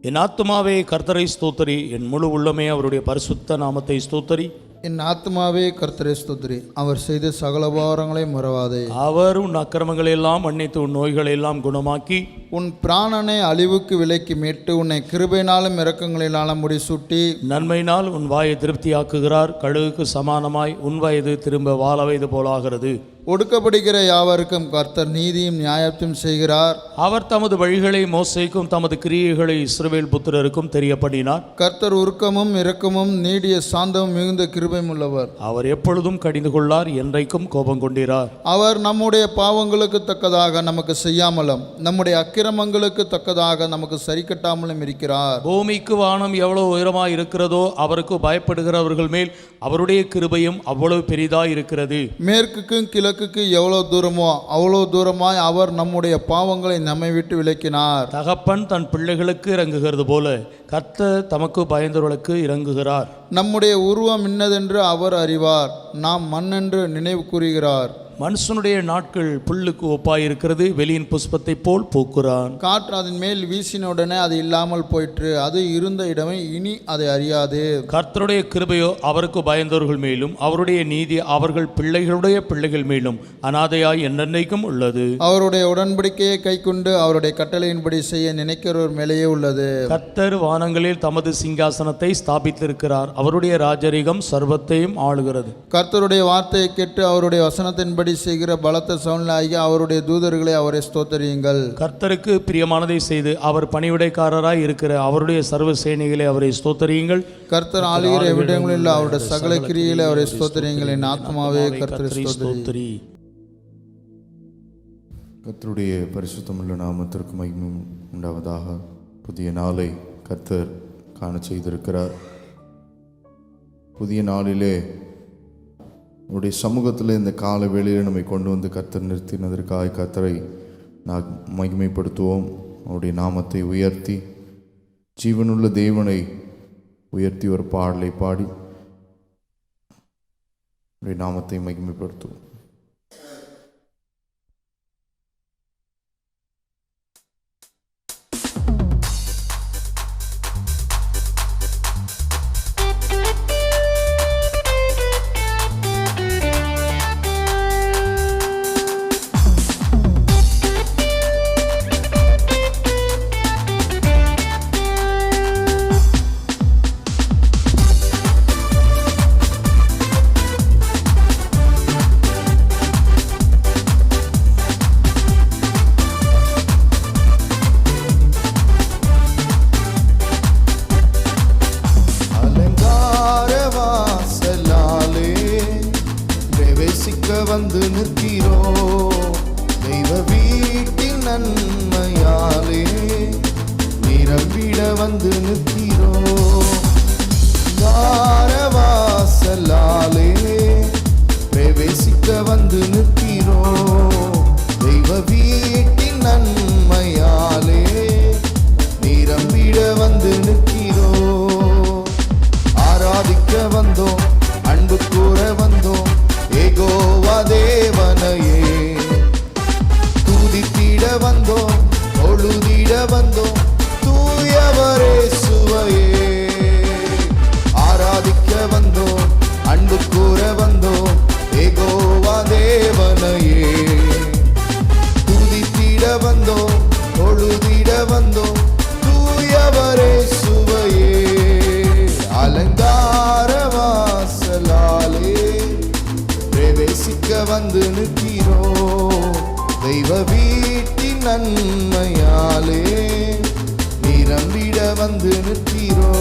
என் ஆத்துமாவே கர்த்தரை ஸ்தோத்தரி, என் முழு உள்ளமே அவருடைய பரிசுத்த நாமத்தை ஸ்தோத்தரி. என் ஆத்மாவே கர்த்தரை ஸ்தோத்திரி, அவர் செய்த சகல உபகாரங்களை மறவாதே. அவர் உன் அக்கிரமங்களை எல்லாம் மன்னித்து உன் நோய்களை எல்லாம் குணமாக்கி உன் பிராணனை அழிவுக்கு விலைக்கு மீட்டு உன்னை கிருபையினாலும் இரக்கங்களினாலும் முடிசூட்டி நன்மையினால் உன் வாயை திருப்தியாக்குகிறார். கழுகுக்கு சமானமாய் உன் வயது திரும்ப வாழ வயது போலாகிறது. ஒடுக்கப்படுகிற யாவருக்கும் கர்த்தர் நீதியும் நியாயத்தையும் செய்கிறார். அவர் தமது வழிகளை மோசேக்கும் தமது கிரியைகளை இஸ்ரவேல் புத்திரருக்கும் தெரியப்படினார். கர்த்தர் உருக்கமும் இரக்கமும் நீடிய சாந்தமும் மிகுந்த கிருபையும் உள்ளவர். அவர் எப்பொழுதும் கடிந்து கொள்ளார், என்றைக்கும் கோபம் கொண்டிரார். அவர் நம்முடைய பாவங்களுக்கு தக்கதாக நமக்கு செய்யாமலும் நம்முடைய அக்கிரமங்களுக்கு தக்கதாக நமக்கு சரி கட்டாமலும் இருக்கிறார். பூமிக்கு வானம் எவ்வளவு உயரமாய் இருக்கிறதோ அவருக்கு பயப்படுகிறவர்கள் மேல் அவருடைய கிருபையும் அவ்வளவு பெரிதாய் இருக்கிறது. மேற்குக்கும் கிழக்கு கிழக்குக்கு எவ்வளோ தூரமோ அவ்வளோ தூரமாய் அவர் நம்முடைய பாவங்களை நம்மை விட்டு விலக்கினார். தகப்பன் தன் பிள்ளைகளுக்கு இறங்குகிறது போல கர்த்தர் தமக்கு பயந்தவர்களுக்கு இறங்குகிறார். நம்முடைய உருவம் இன்னதென்று அவர் அறிவார், நாம் மண்ணென்று நினைவு கூறுகிறார். மனுஷனுடைய நாட்கள் புல்லுக்கு ஒப்பாயிருக்கிறது, வெளியின் புஷ்பத்தை போல் பூக்குறான். காற்று அதன் மேல் வீசினுடனே அது இல்லாமல் போயிற்று, அது இருந்த இடமே இனி அதை அறியாது. கர்த்தருடைய கிருபையோ அவருக்கு பயந்தவர்கள் மேலும் அவருடைய நீதி அவர்கள் பிள்ளைகளுடைய பிள்ளைகள் மேலும் அனாதையாய் என்னென்னைக்கும் உள்ளது. அவருடைய உடன்படிக்கையை கைக்கொண்டு அவருடைய கட்டளையின்படி செய்ய நினைக்கிறவர் மேலேயே உள்ளது. கர்த்தர் வானங்களில் தமது சிங்காசனத்தை ஸ்தாபித்திருக்கிறார், அவருடைய ராஜரிகம் சர்வத்தையும் ஆளுகிறது. கர்த்தருடைய வார்த்தையை கேட்டு அவருடைய வசனத்தின்படி செய்கிற பலத்த சவுண்டாகி அவருடைய தூதர்களை அவரை ஸ்தோத்தரியுங்கள். கர்த்தருக்கு பிரியமானதை செய்து அவர் பணிவிடைக்காரராய் இருக்கிற அவருடைய சர்வ சேனைகளை அவரை ஸ்தோத்தரியுங்கள். கர்த்தர் ஆளுகிற விடங்களில் அவருடைய சகல கிரியிலே அவரை ஸ்தோத்தரியுங்கள். என் ஆத்மாவே கர்த்தரை ஸ்தோத்திரி. கர்த்தருடைய பரிசுத்தமுள்ள நாமத்திற்கு மகிமை உண்டாவதாக. புதிய நாளை கர்த்தர் காண செய்திருக்கிறார். புதிய நாளிலே அவருடைய சமூகத்தில் இந்த கால வேளையில் நம்மை கொண்டு வந்து கர்த்தர் நிறுத்தினதற்காக கர்த்தரை நாம் மகிமைப்படுத்துவோம். அவருடைய நாமத்தை உயர்த்தி ஜீவனுள்ள தேவனை உயர்த்தி ஒரு பாடலை பாடி அவருடைய நாமத்தை மகிமைப்படுத்துவோம். வந்து நிற்கிறோ தெய்வ வீட்டின் நன்மையாலே நிரம்பிட வந்து நிற்கிறோ வாசலாலே பிரவேசிக்க வந்து நிற்கிறோ தெய்வ வீட்டின் நன்மையாலே நிரம்பிட வந்து நிற்கிறோ ஆராதிக்க வந்தோம் அன்பு கூற வந்தோம் ஏகோவா தேவனையே துதித்திட வந்தோம் தொழுதிட வந்தோம் தூயவரே சுவையே ஆராதிக்க வந்தோம் அன்பு கூற வந்தோம் ஏகோவா தேவனையே துதித்திட வந்தோம் தொழுதிட வந்தோம் தூயவரே சுவையே அலங்கார வாசலாலே பிரவேசிக்க வந்து நிற்கிறோ தெய்வ வீட்டின் நன்மையாலே நிரம்பிட வந்து நிற்கிறோ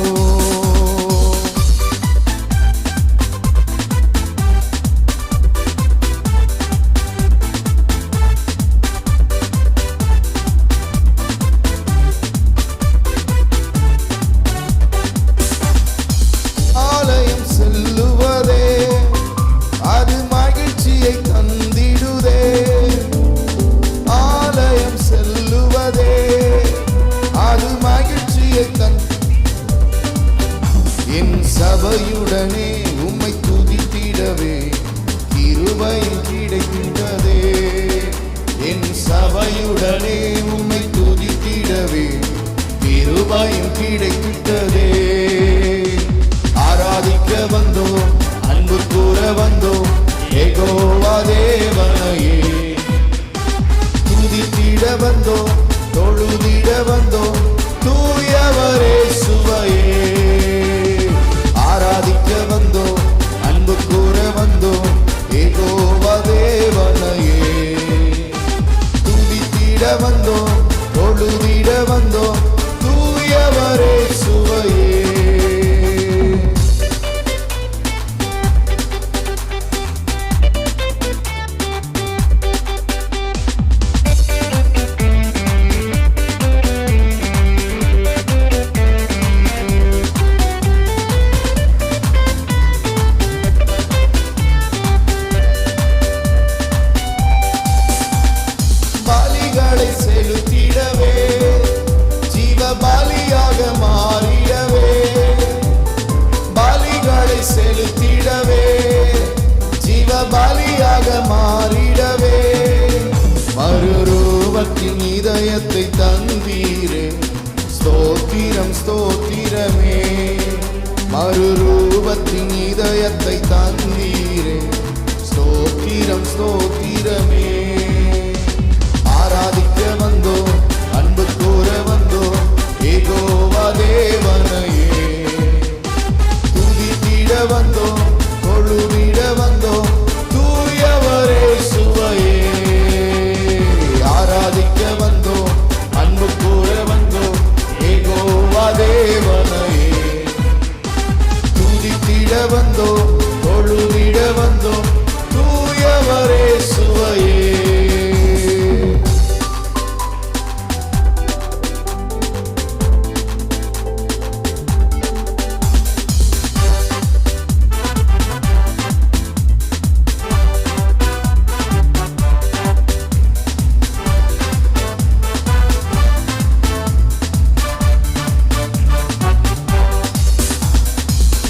சபையுடனே உம்மை துதித்திடவே கிருபையும் கிடைக்கின்றதே என் சபையுடனே உம்மை துதித்திடவே கிருபையும் கிடைக்கின்றதே ஆராதிக்க வந்தோம் அன்பு கூற வந்தோம் ஏகோவா தேவனையே துதித்திட வந்தோம் தொழுதிட வந்தோம் தூயவரே சுவையே ஆராதிக்க வந்தோம் அன்பு கூற வந்தோம் ஏகோவா தேவனையே துதித்திட வந்தோம் தொழுதிட வந்தோம் தூயவரே சுவையே பலிகளை செலுத்திடவே, ஜீவ பலியாக மாறிடவே, மறுரூபத்தின் இதயத்தை தந்தீரே, ஸ்தோத்திரம் ஸ்தோத்திரமே. மறுரூபத்தின் இதயத்தை தந்தீரே, ஸ்தோத்திரம் ஸ்தோத்திரமே. ஆராதிக்க வந்தோம், அன்பு கூற வந்தோம், யெகோவா தேவனையே. துதித்திட வந்தோம், தொழுதிட வந்தோம், தூயவரே சுவையே. ஆராதிக்க வந்தோம், அன்பு கூற வந்தோம், யெகோவா தேவனையே. துதித்திட வந்தோம், தொழுதிட வந்தோம், தூயவரே சுவையே.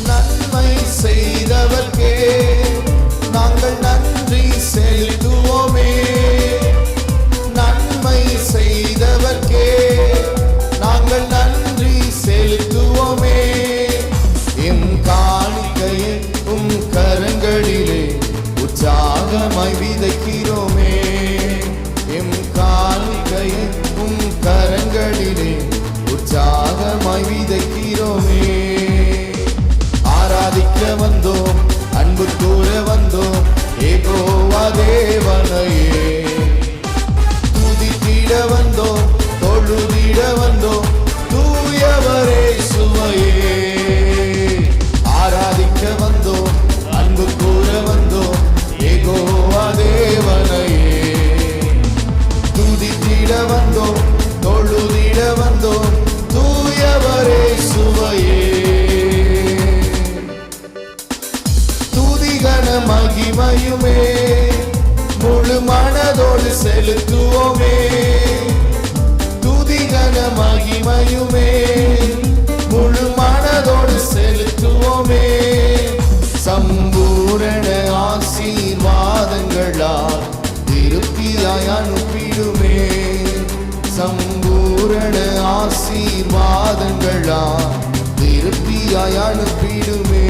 நன்மை செய்தவர்க்கே நாங்கள் நன்றி செலுத்துவோமே. நன்மை செய்தவர்க்கே நாங்கள் நன்றி செலுத்துவோமே. எம் காணிக்கையை உம் கரங்களிலே உற்சாகமாய் விதைக்கிறோமே. எம் காணிக்கையை உம் கரங்களிலே உற்சாகமாய் விதைக்கிறோமே. ஆராதிக்க வந்தோம், அன்பு கூற வந்தோம், யெகோவா தேவனையே. துதித்திட வந்தோம், தொழுதிட வந்தோம், தூயவரே சுவையே. ஆராதிக்க வந்தோம், அன்பு கூற வந்தோம், யெகோவா தேவனையே. துதித்திட வந்தோம், தொழுதிட வந்தோம், தூயவரே சுவையே. துதிகன மகிமையுமே முழு மனதோடு செலுத்துவோமே. துதிகன மகிமையுமே முழு மனதோடு செலுத்துவோமே. சம்பூரண ஆசீர்வாதங்களால் திருப்தியாய் அனுப்பிடுமே. சம்பூரண ஆசீர்வாதங்களால் திருப்தியாய் அனுப்பிடுமே.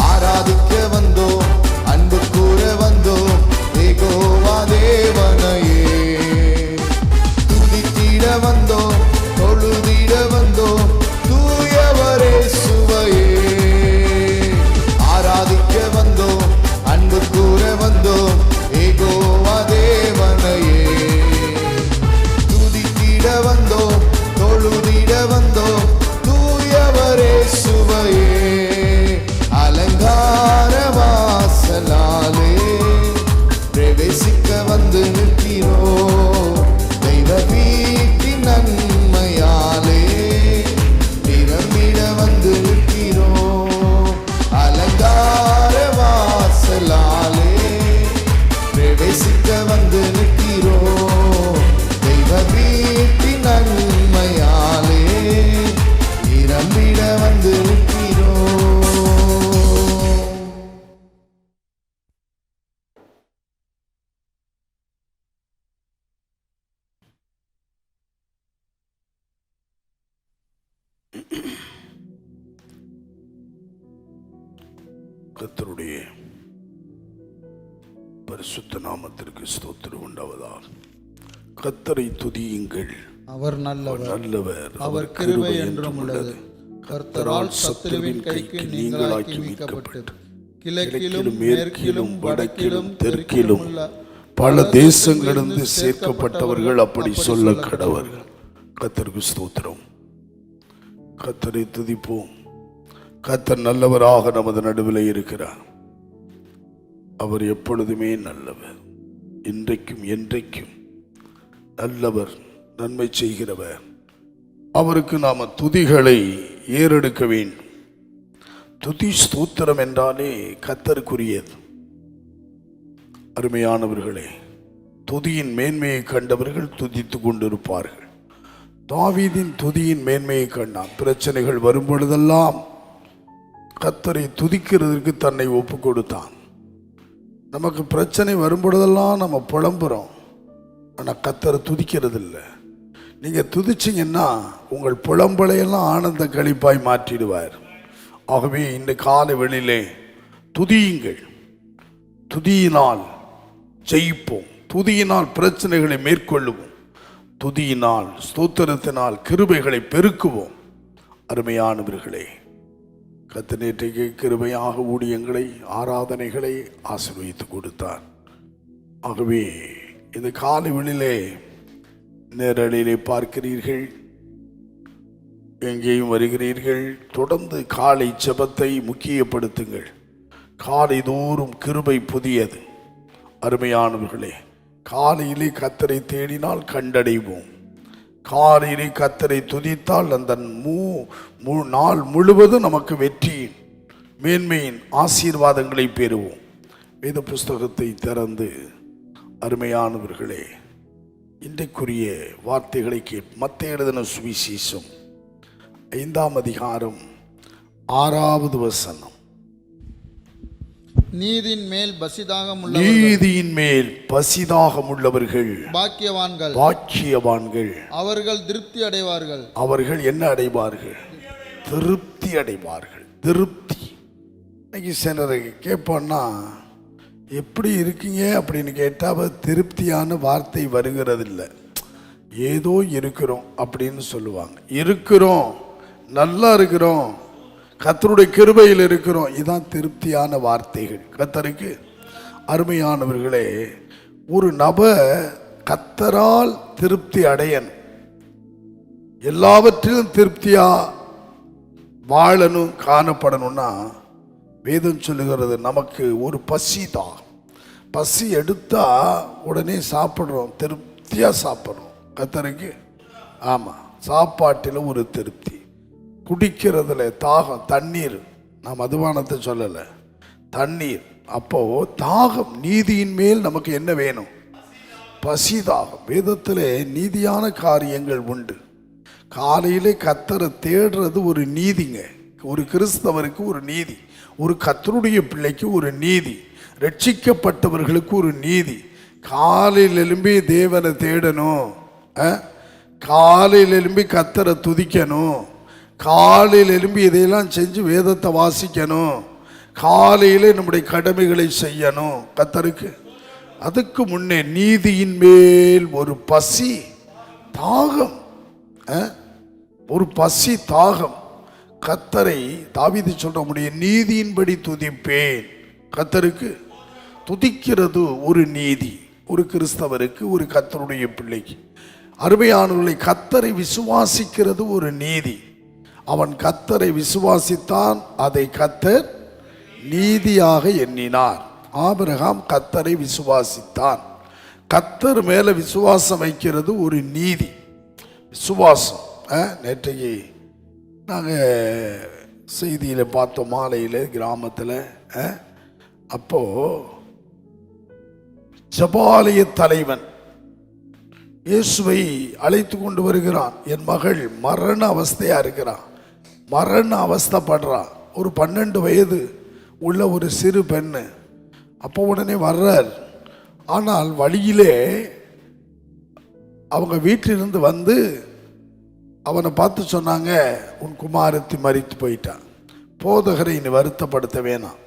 ஆராதிக்க வந்தோம், அன்பு கூற வந்தோம், யெகோவா தேவனையே. துதித்திட வந்தோம், தொழுதிட வந்தோம், தூயவரே சுவையே. ஆராதிக்க வந்தோம், அன்பு கூற வந்தோம், யெகோவா தேவனையே. துதித்திட வந்தோம், தொழுதிட வந்தோம், தூயவரே சுவையே. அலங்கார வாசலாலே பிரவேசிக்க வந்து நிற்கிறோம். தெய்வ வீட்டின் நன்மையாலே நிரம்பிட வந்து நிற்கிறோம். அலங்கார வாசலாலே பிரவேசிக்க வந்து நிற்கிறோம். தெய்வ வீட்டின் நன்மையாலே நிரம்பிட வந்து நிற்கிறோம். கர்த்தருடைய பரிசுத்த நாமத்திற்கு ஸ்தோத்திரம் உண்டாவதாக. கர்த்தரை துதியுங்கள், அவர் நல்லவர், நல்லவர், அவர் கிருபை என்றும் உள்ளது. கர்த்தரால் சத்துருவின் கைக்கு நீங்களாக்கி மீட்கப்பட்டு கிழக்கிலும் மேற்கிலும் வடக்கிலும் தெற்கிலும் பல தேசங்களிலிருந்து சேர்க்கப்பட்டவர்கள் அப்படி சொல்ல கடவர்கள். கர்த்தருக்கு ஸ்தோத்திரம். கர்த்தரை துதிப்போம். கர்த்தர் நல்லவராக நமது நடுவில் இருக்கிறார். அவர் எப்பொழுதுமே நல்லவர், இன்றைக்கும் என்றைக்கும் நல்லவர், நன்மை செய்கிறவர். அவருக்கு நாம துதிகளை ஏறெடுக்க வேண்டும். துதி ஸ்தோத்திரம் என்றாலே கர்த்தருக்குரியது. அருமையானவர்களே, துதியின் மேன்மையை கண்டவர்கள் துதித்து கொண்டிருப்பார்கள். தாவீதின் துதியின் மேன்மையை கண்டான். பிரச்சனைகள் வரும் பொழுதெல்லாம் கர்த்தரை துதிக்கிறதுக்கு தன்னை ஒப்பு கொடுத்தான். நமக்கு பிரச்சனை வரும்பொழுதெல்லாம் நம்ம புலம்புறோம், ஆனால் கர்த்தரை துதிக்கிறது இல்லை. நீங்கள் துதிச்சிங்கன்னா உங்கள் புலம்பலையெல்லாம் ஆனந்த களிப்பாய் மாற்றிடுவார். ஆகவே இந்த கால வெளியிலே துதியுங்கள். துதியினால் ஜெயிப்போம், துதியினால் பிரச்சனைகளை மேற்கொள்ளுவோம், துதியினால் ஸ்தோத்திரத்தினால் கிருபைகளை பெருக்குவோம். அருமையானவர்களே, கர்த்தர் நேற்றைக்கு கிருபையாக ஊழியங்களை ஆராதனைகளை ஆசீர்வதித்து கொடுத்தார். ஆகவே இந்த காலை வெளியிலே நேரடியிலே பார்க்கிறீர்கள், எங்கேயும் வருகிறீர்கள், தொடர்ந்து காலை ஜெபத்தை முக்கியப்படுத்துங்கள். காலை தோறும் கிருபை புதியது. அருமையானவர்களே, காலையிலே கர்த்தரை தேடினால் கண்டடைவோம். காலையிலே கர்த்தரை துதித்தால் அந்த நாள் முழுவதும் நமக்கு வெற்றியின் மேன்மையின் ஆசீர்வாதங்களை பெறுவோம். வேத புஸ்தகத்தை திறந்து அருமையானவர்களே, இன்றைக்குரிய வார்த்தைகளை மத்தேயு எழுதின சுவிசேஷம் 5ஆம் அதிகாரம் 6வது வசனம். நீதியின் மேல் பசிதாகம் உள்ளவர்கள் பாக்கியவான்கள், அவர்கள் திருப்தி அடைவார்கள். அவர்கள் என்ன அடைவார்கள்? திருப்தி அடைவார்கள். திருப்தி. இன்னைக்கு சிலரை கேட்போன்னா, எப்படி இருக்கீங்க அப்படின்னு கேட்டால் திருப்தியான வார்த்தை வருகிறதில்லை. ஏதோ இருக்கிறோம் அப்படின்னு சொல்லுவாங்க. இருக்கிறோம், நல்லா இருக்கிறோம், கர்த்தருடைய கிருபையில் இருக்கிறோம், இதுதான் திருப்தியான வார்த்தைகள். கர்த்தருக்கு அருமையானவர்களே, ஒரு நபர் கர்த்தரால் திருப்தி அடையணும், எல்லாவற்றிலும் திருப்தியா வாழணும், காணப்படணும்னா வேதம் சொல்லுகிறது நமக்கு ஒரு பசிதான். பசி எடுத்தா உடனே சாப்பிட்றோம், திருப்தியாக சாப்பிட்றோம். கர்த்தருக்கு ஆமாம், சாப்பாட்டில் ஒரு திருப்தி, குடிக்கிறதுல தாகம், தண்ணீர், நான் மதுபானத்தை சொல்லலை, தண்ணீர். அப்போ தாகம், நீதியின் மேல் நமக்கு என்ன வேணும்? பசி தாகம். வேதத்தில் நீதியான காரியங்கள் உண்டு. காலையிலே கர்த்தரை தேடுறது ஒரு நீதிங்க. ஒரு கிறிஸ்தவருக்கு ஒரு நீதி, ஒரு கர்த்தருடைய பிள்ளைக்கு ஒரு நீதி, ரட்சிக்கப்பட்டவர்களுக்கு ஒரு நீதி. காலையில் எழும்பி தேவனை தேடணும், காலையில் எழும்பி கர்த்தரை துதிக்கணும், காலையில் எழும்பி இதையெல்லாம் செஞ்சு வேதத்தை வாசிக்கணும், காலையிலே நம்முடைய கடமைகளை செய்யணும் கர்த்தருக்கு. அதுக்கு முன்னே நீதியின் மேல் ஒரு பசி தாகம், ஒரு பசி தாகம். கர்த்தரை தாவீது சொல்ற முடிய நீதியின்படி துதிப்பேன். கர்த்தருக்கு துதிக்கிறது ஒரு நீதி, ஒரு கிறிஸ்தவருக்கு, ஒரு கர்த்தருடைய பிள்ளைக்கு. அருமையானவர்களை, கர்த்தரை விசுவாசிக்கிறது ஒரு நீதி. அவன் கர்த்தரை விசுவாசித்தான், அதை கர்த்தர் நீதியாக எண்ணினார். ஆபிரகாம் கர்த்தரை விசுவாசித்தான். கர்த்தர் மேல விசுவாசம் வைக்கிறது ஒரு நீதி, விசுவாசம். நேற்றைக்கு நாங்கள் செய்தியில் பார்த்தோம், மாலையில் கிராமத்தில். அப்போ ஜபாலய தலைவன் இயேசுவை அழைத்து கொண்டு வருகிறான். என் மகள் மரண அவஸ்தையா இருக்கிறான், மரண அவஸ்தைப்படுறான். ஒரு 12 வயது உள்ள ஒரு சிறு பெண்ணு. அப்போ உடனே வர்றார். ஆனால் வழியிலே அவங்க வீட்டிலிருந்து வந்து அவனை பார்த்து சொன்னாங்க, உன் குமாரத்தி மரித்து போயிட்டான், போதகரை நீ வருத்தப்படுத்த வேணாம்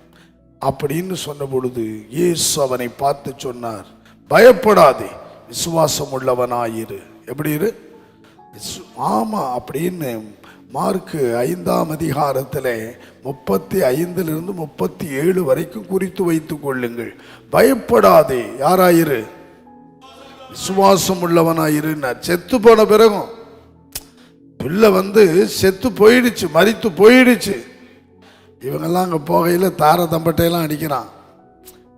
அப்படின்னு சொன்ன பொழுது இயேசு அவனை பார்த்து சொன்னார், பயப்படாதே, விசுவாசம் உள்ளவனாயிரு. எப்படி இரு? ஆமா அப்படின்னு மார்க்கு 5ஆம் அதிகாரத்தில் 35 37 வரைக்கும் குறித்து வைத்துக் கொள்ளுங்கள். பயப்படாதே, யாராயிரு? விசுவாசம் உள்ளவனாயிரு. செத்து போன பிறகும் பிள்ளை வந்து செத்து போயிடுச்சு, மரித்து போயிடுச்சு. இவங்கெல்லாம் அங்கே போகையில் தார தம்பட்டையெல்லாம் அடிக்கிறான்,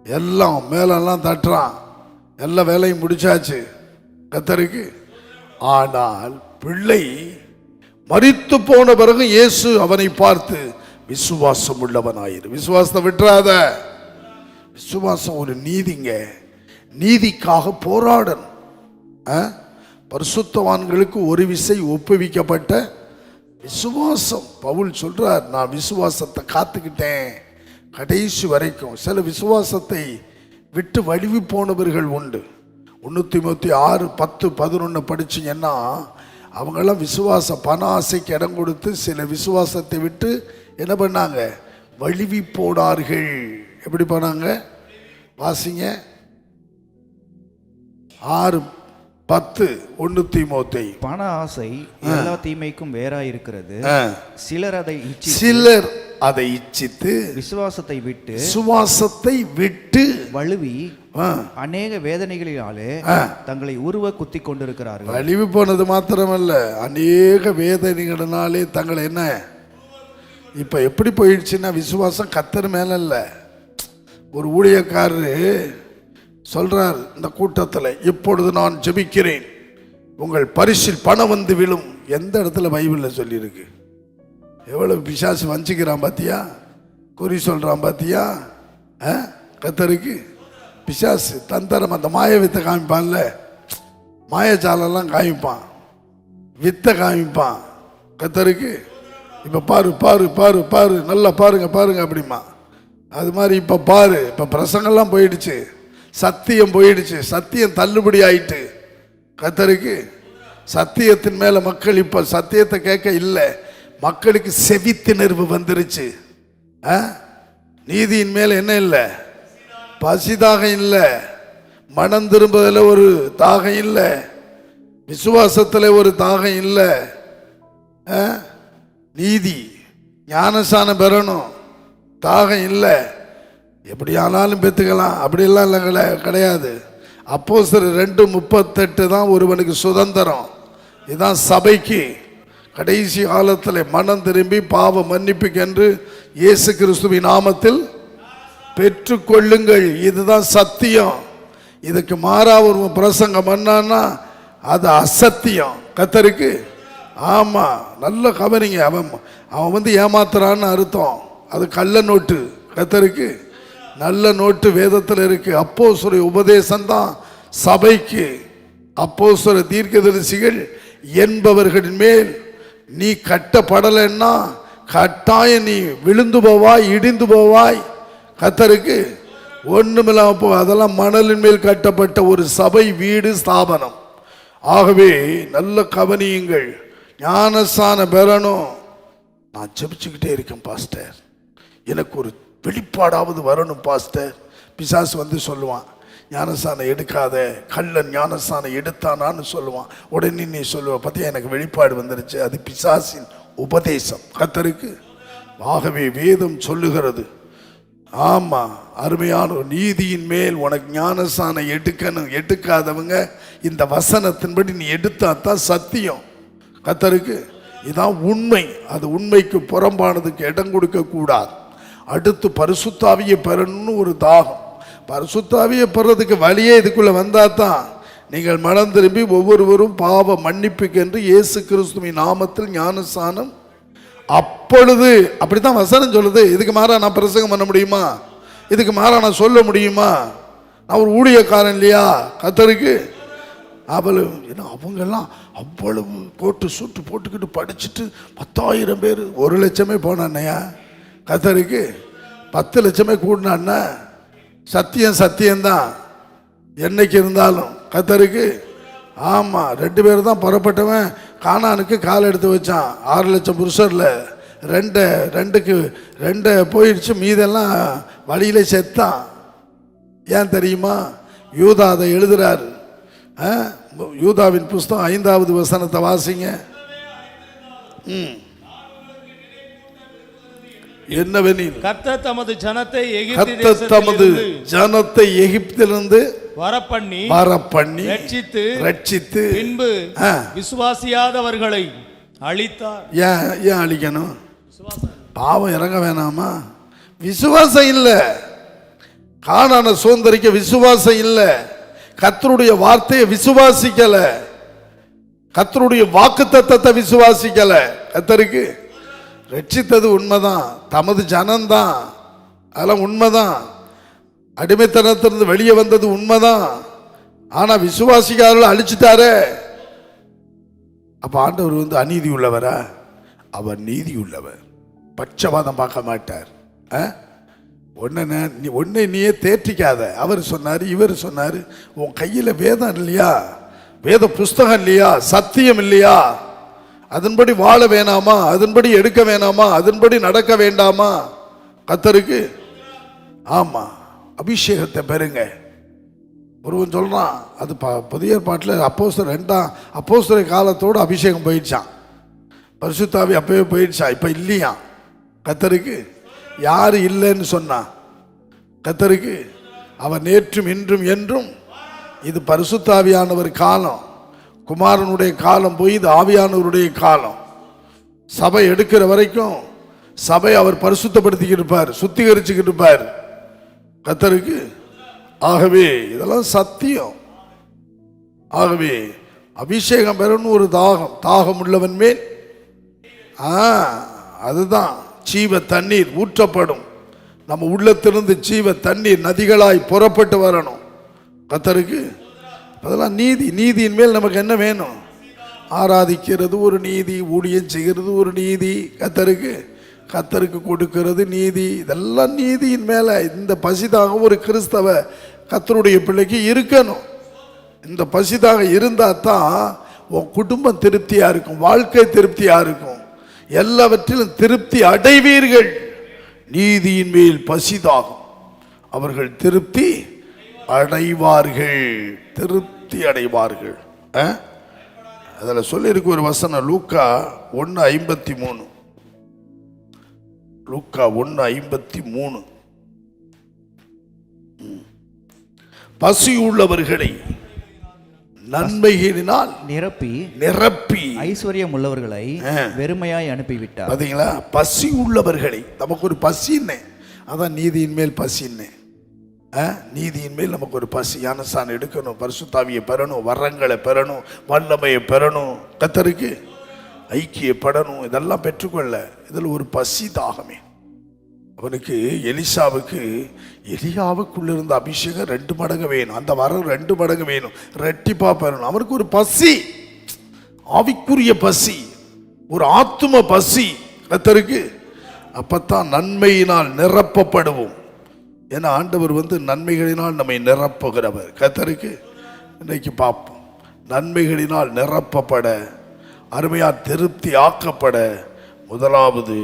எல்லாம் மேலெல்லாம் தட்டுறான், எல்லா வேலையும் முடிச்சாச்சு கர்த்தருக்கு. ஆனால் பிள்ளை மரித்து போன பிறகு இயேசு அவனை பார்த்து விசுவாசம் உள்ளவனாயிரு. விசுவாசத்தை விட்டுறாத. விசுவாசம் ஒரு நீதிங்க. நீதிக்காக போராடணும். பரிசுத்தவான்களுக்கு ஒரு விசை ஒப்புவிக்கப்பட்ட விசுவாசம். பவுல் சொல்றார், நான் விசுவாசத்தை காத்துக்கிட்டேன் கடைசி வரைக்கும். சில விசுவாசத்தை விட்டு வழுவி போனவர்கள் உண்டு. 1 தீமோத்தேயு 6:10-11 படிச்சிங்கன்னா அவங்கெல்லாம் விசுவாச பண ஆசைக்கு இடம் கொடுத்து சில விசுவாசத்தை விட்டு என்ன பண்ணாங்க, வழுவி போனார்கள். எப்படி போனாங்க வாசிங்க. 6:10 1 தீமோத்தேயு. பண ஆசை எல்லா தீமைக்கும் வேறாயிருக்கிறது. சிலர் அதை இச்சித்து விசுவாசத்தை விட்டு வழுவி அநேக வேதனைகளினாலே தங்களை உருவ குத்தி கொண்டிருக்கிறார்கள். வழுவி போனது மாத்திரமல்ல, அநேக வேதனைகளினாலே தங்களை என்ன, இப்ப எப்படி போயிடுச்சுன்னா விசுவாசம் கர்த்தர் மேல இல்ல. ஒரு ஊழியக்காரரு சொல்றார் இந்த கூட்டத்தில், இப்பொழுது நான் ஜெபிக்கிறேன் உங்கள் பரிசில் பணம் வந்து விழும். எந்த இடத்துல பைபிளில் சொல்லியிருக்கு? எவ்வளவு பிசாசு வஞ்சிக்கிறான் பாத்தியா, குறி சொல்றான் பாத்தியா. கர்த்தருக்கு பிசாசு தந்தரம் அந்த மாய வித்தை காமிப்பான்ல, மாயஜாலெல்லாம் காமிப்பான், வித்தை காமிப்பான் கர்த்தருக்கு. இப்போ பாரு பாரு பாரு பாரு நல்லா பாருங்க பாருங்க அப்படிமா. அது மாதிரி இப்போ பாரு, இப்போ பிரசங்கெல்லாம் போயிடுச்சு, சத்தியம் போயிடுச்சு, சத்தியம் தள்ளுபடி ஆயிட்டு கர்த்தருக்கு. சத்தியத்தின் மேலே மக்கள் இப்போ சத்தியத்தை கேட்க இல்லை, மக்களுக்கு செவித்திணர்வு வந்துருச்சு. நீதியின் மேலே என்ன இல்லை, பசிதாகம் இல்லை, மனம் திரும்பதில் ஒரு தாகம் இல்லை, விசுவாசத்தில் ஒரு தாகம் இல்லை. நீதி ஞானசானம் பெறணும், தாகம் இல்லை. எப்படி ஆனாலும் பெற்றுக்கலாம் அப்படியெல்லாம் இல்லை, கிடையாது. அப்போஸ்தலர் 2:38 தான் ஒருவனுக்கு சுதந்திரம். இதுதான் சபைக்கு. கடைசி காலத்தில் மனம் திரும்பி பாவ மன்னிப்புக்கென்று இயேசு கிறிஸ்துவின் நாமத்தில் பெற்றுக்கொள்ளுங்கள். இதுதான் சத்தியம். இதுக்கு மாறா ஒரு பிரசங்கம் பண்ணான்னா அது அசத்தியம் கர்த்தருக்கு. ஆமா, நல்ல கவனிங்க. அவன் வந்து ஏமாத்துறான்னு அர்த்தம். அது கள்ள நோட்டு கர்த்தருக்கு. நல்ல நோட்டு வேதத்தில் இருக்கு. அப்போஸ்தலர் உபதேசம்தான் சபைக்கு. அப்போஸ்தலர் தீர்க்கதரிசிகள் என்பவர்களின் மேல் நீ கட்டப்படலைன்னா கட்டாயம் நீ விழுந்து போவாய், இடிந்து போவாய் கர்த்தருக்கு. ஒண்ணுமில்லாம போ. அதெல்லாம் மணலின் மேல் கட்டப்பட்ட ஒரு சபை, வீடு, ஸ்தாபனம். ஆகவே நல்ல கவனியுங்கள். ஞானஸ்நானம் பெறணும். நான் ஜெபிச்சுக்கிட்டே இருக்கேன் பாஸ்டர், எனக்கு ஒரு வெளிப்பாடாவது வரணும் பாஸ்டர். பிசாசு வந்து சொல்லுவான், ஞானஸ்நானம் எடுக்காத, கள்ளன் ஞானஸ்நானம் எடுத்தானான்னு சொல்லுவான். உடனே நீ சொல்லுவ, பார்த்தியா எனக்கு வெளிப்பாடு வந்துருச்சு. அது பிசாசின் உபதேசம் கர்த்தருக்கு. ஆகவே வேதம் சொல்லுகிறது, ஆமா, அருமையான நீதியின் மேல் உனக்கு ஞானஸ்நானம் எடுக்கணும். எடுக்காதவங்க இந்த வசனத்தின்படி நீ எடுத்தா தான் சத்தியம் கர்த்தருக்கு. இதான் உண்மை. அது உண்மைக்கு புறம்பானதுக்கு இடம் கொடுக்க கூடாது. அடுத்து பரிசுத்தாவியை பெறணும்னு ஒரு தாகம். பரிசுத்தாவியை பெறதுக்கு வழியே இதுக்குள்ள வந்தா தான் நீங்கள் மனம் திரும்பி ஒவ்வொருவரும் பாவ மன்னிப்புக்கென்று இயேசு கிறிஸ்துவின் நாமத்தில் ஞானஸ்நானம். அப்பொழுது அப்படித்தான் வசனம் சொல்லுது. இதுக்கு மாறா நான் பிரசங்கம் பண்ண முடியுமா? இதுக்கு மாறா நான் சொல்ல முடியுமா? நான் ஒரு ஊழியக்காரன் இல்லையா கர்த்தருக்கு? அவ்வளவு ஏன்னா அவங்கெல்லாம் அவ்வளவு போட்டு சூட்டு போட்டுக்கிட்டு படிச்சுட்டு 10,000 பேர் 1 லட்சமே போனான்னையா கர்த்தருக்கு. 10 லட்சமே கூடினான்னா சத்தியம் சத்தியம்தான் என்னைக்கு இருந்தாலும் கர்த்தருக்கு. ஆமாம், 2 பேர் தான் புறப்பட்டவன் கானானுக்கு கால் எடுத்து வச்சான். 6 லட்சம் புருஷரில் 2 போயிடுச்சு, மீதெல்லாம் வழியில செத்தான். ஏன் தெரியுமா? யூதா அதை எழுதுறாரு. யூதாவின் புஸ்தகம் 5வது வசனத்தை வாசிங்க. என்னவெனில் கர்த்தர் தமது ஜனத்தை எகிப்திலிருந்து வரப்பண்ணி ரட்சித்து பின்பு விசுவாசியாதவர்களை அழித்தார். ஏன் அழிக்கணும்? பாவம் இறங்க வேணாமா? விசுவாசம் இல்ல. கானான சுதந்தரிக்க விசுவாசம் இல்ல. கர்த்தருடைய வார்த்தையை விசுவாசிக்கல, கர்த்தருடைய வாக்குத்தத்தத்தை விசுவாசிக்கல. கர்த்தருக்கு ரட்சித்தது உண்மைதான், தமது ஜனம்தான், அதெல்லாம் உண்மைதான். அடிமைத்தனத்திலிருந்து வெளியே வந்தது உண்மைதான். ஆனா விசுவாசிக்காரர்கள் அழிச்சிட்டாரே. அப்ப ஆண்டவர் வந்து அநீதி உள்ளவரா? அவர் நீதி உள்ளவர், பட்சபாதம் பார்க்க மாட்டார். ஒன்னை நீயே தேற்றிக்காத. அவர் சொன்னார், இவர் சொன்னார். உன் கையில் வேதம் இல்லையா, வேத புஸ்தகம் இல்லையா, சத்தியம் இல்லையா, அதன்படி வாழ வேணாமா, அதன்படி எடுக்க வேணாமா, அதன்படி நடக்க வேண்டாமா? கர்த்தருக்கு ஆமா அபிஷேகத்தை பெறுங்க. ஒருவன் சொல்றான், அது புதிய ஏற்பாட்டில் அப்போஸ்தலர் காலத்தோடு அபிஷேகம் போயிடுச்சான், பரிசுத்தாவி அப்பவே போயிடுச்சான், இப்ப இல்லையா? கர்த்தருக்கு யாரு இல்லைன்னு சொன்னா? கர்த்தருக்கு அவர் நேற்றும் இன்றும் என்றும். இது பரிசுத்தாவியானவர் காலம், குமாரனுடைய காலம் போய் இது ஆவியானவருடைய காலம். சபை எடுக்கிற வரைக்கும் சபை அவர் பரிசுத்தப்படுத்திக்கிட்டு இருப்பார், சுத்திகரிச்சுக்கிட்டு இருப்பார். கர்த்தருக்கு ஆகவே இதெல்லாம் சத்தியம். ஆகவே அபிஷேகம் பெறணும் ஒரு தாகம் உள்ளவன் மேல் அதுதான் ஜீவ தண்ணீர் ஊற்றப்படும். நம்ம உள்ளத்திலிருந்து ஜீவ தண்ணீர் நதிகளாய் புறப்பட்டு வரணும். கர்த்தருக்கு அதெல்லாம் நீதியின் மேல் நமக்கு என்ன வேணும்? ஆராதிக்கிறது ஒரு நீதி, ஊழியம் செய்கிறது ஒரு நீதி, கர்த்தருக்கு கொடுக்கிறது நீதி, இதெல்லாம் நீதியின் மேலே. இந்த பசிதாக ஒரு கிறிஸ்தவ கர்த்தருடைய பிள்ளைக்கு இருக்கணும். இந்த பசிதாக இருந்தால் தான் உன் குடும்பம் திருப்தியாக இருக்கும், வாழ்க்கை திருப்தியாக இருக்கும், எல்லாவற்றிலும் திருப்தி அடைவீர்கள். நீதியின் மேல் பசிதாகும் அவர்கள் திருப்தி அடைவார்கள், திருப்தி அடைவார்கள். அதில் சொல்லியிருக்கு ஒரு வசனம், லூக்கா 1:53. லூக்கா 1:53. பசி உள்ளவர்களை நன்மைகளினால் நிரப்பி ஐஸ்வர்யம் உள்ளவர்களை வெறுமையாய் அனுப்பிவிட்டார். பாத்தீங்களா? பசி உள்ளவர்களை, நமக்கு ஒரு பசின்னு, அதான் நீதியின் மேல் பசின்னு. நீதியின் மேல் நமக்கு ஒரு பசி. ஞானஸ்நானம் எடுக்கணும், பரிசுத்தாவியை பெறணும், வரங்களை பெறணும், வல்லமையை பெறணும், கர்த்தருக்கு ஐக்கியப்படணும், இதெல்லாம் பெற்றுக்கொள்ள இதில் ஒரு பசி தாகமே. அவனுக்கு எலியாவுக்குள்ள இருந்த அபிஷேகம் 2 மடங்கு வேணும், அந்த வரம் 2 மடங்கு வேணும், ரெட்டிப்பா பெறணும். அவனுக்கு ஒரு பசி, ஆவிக்குரிய பசி, ஒரு ஆத்தும பசி. கர்த்தருக்கு அப்பத்தான் நன்மையினால் நிரப்பப்படுவோம். ஏன்னா ஆண்டவர் நன்மைகளினால் நம்மை நிரப்புகிறவர். கர்த்தருக்கு இன்னைக்கு பார்ப்போம். நன்மைகளினால் நிரப்பப்பட, அருமையால் திருப்தி ஆக்கப்பட, முதலாவது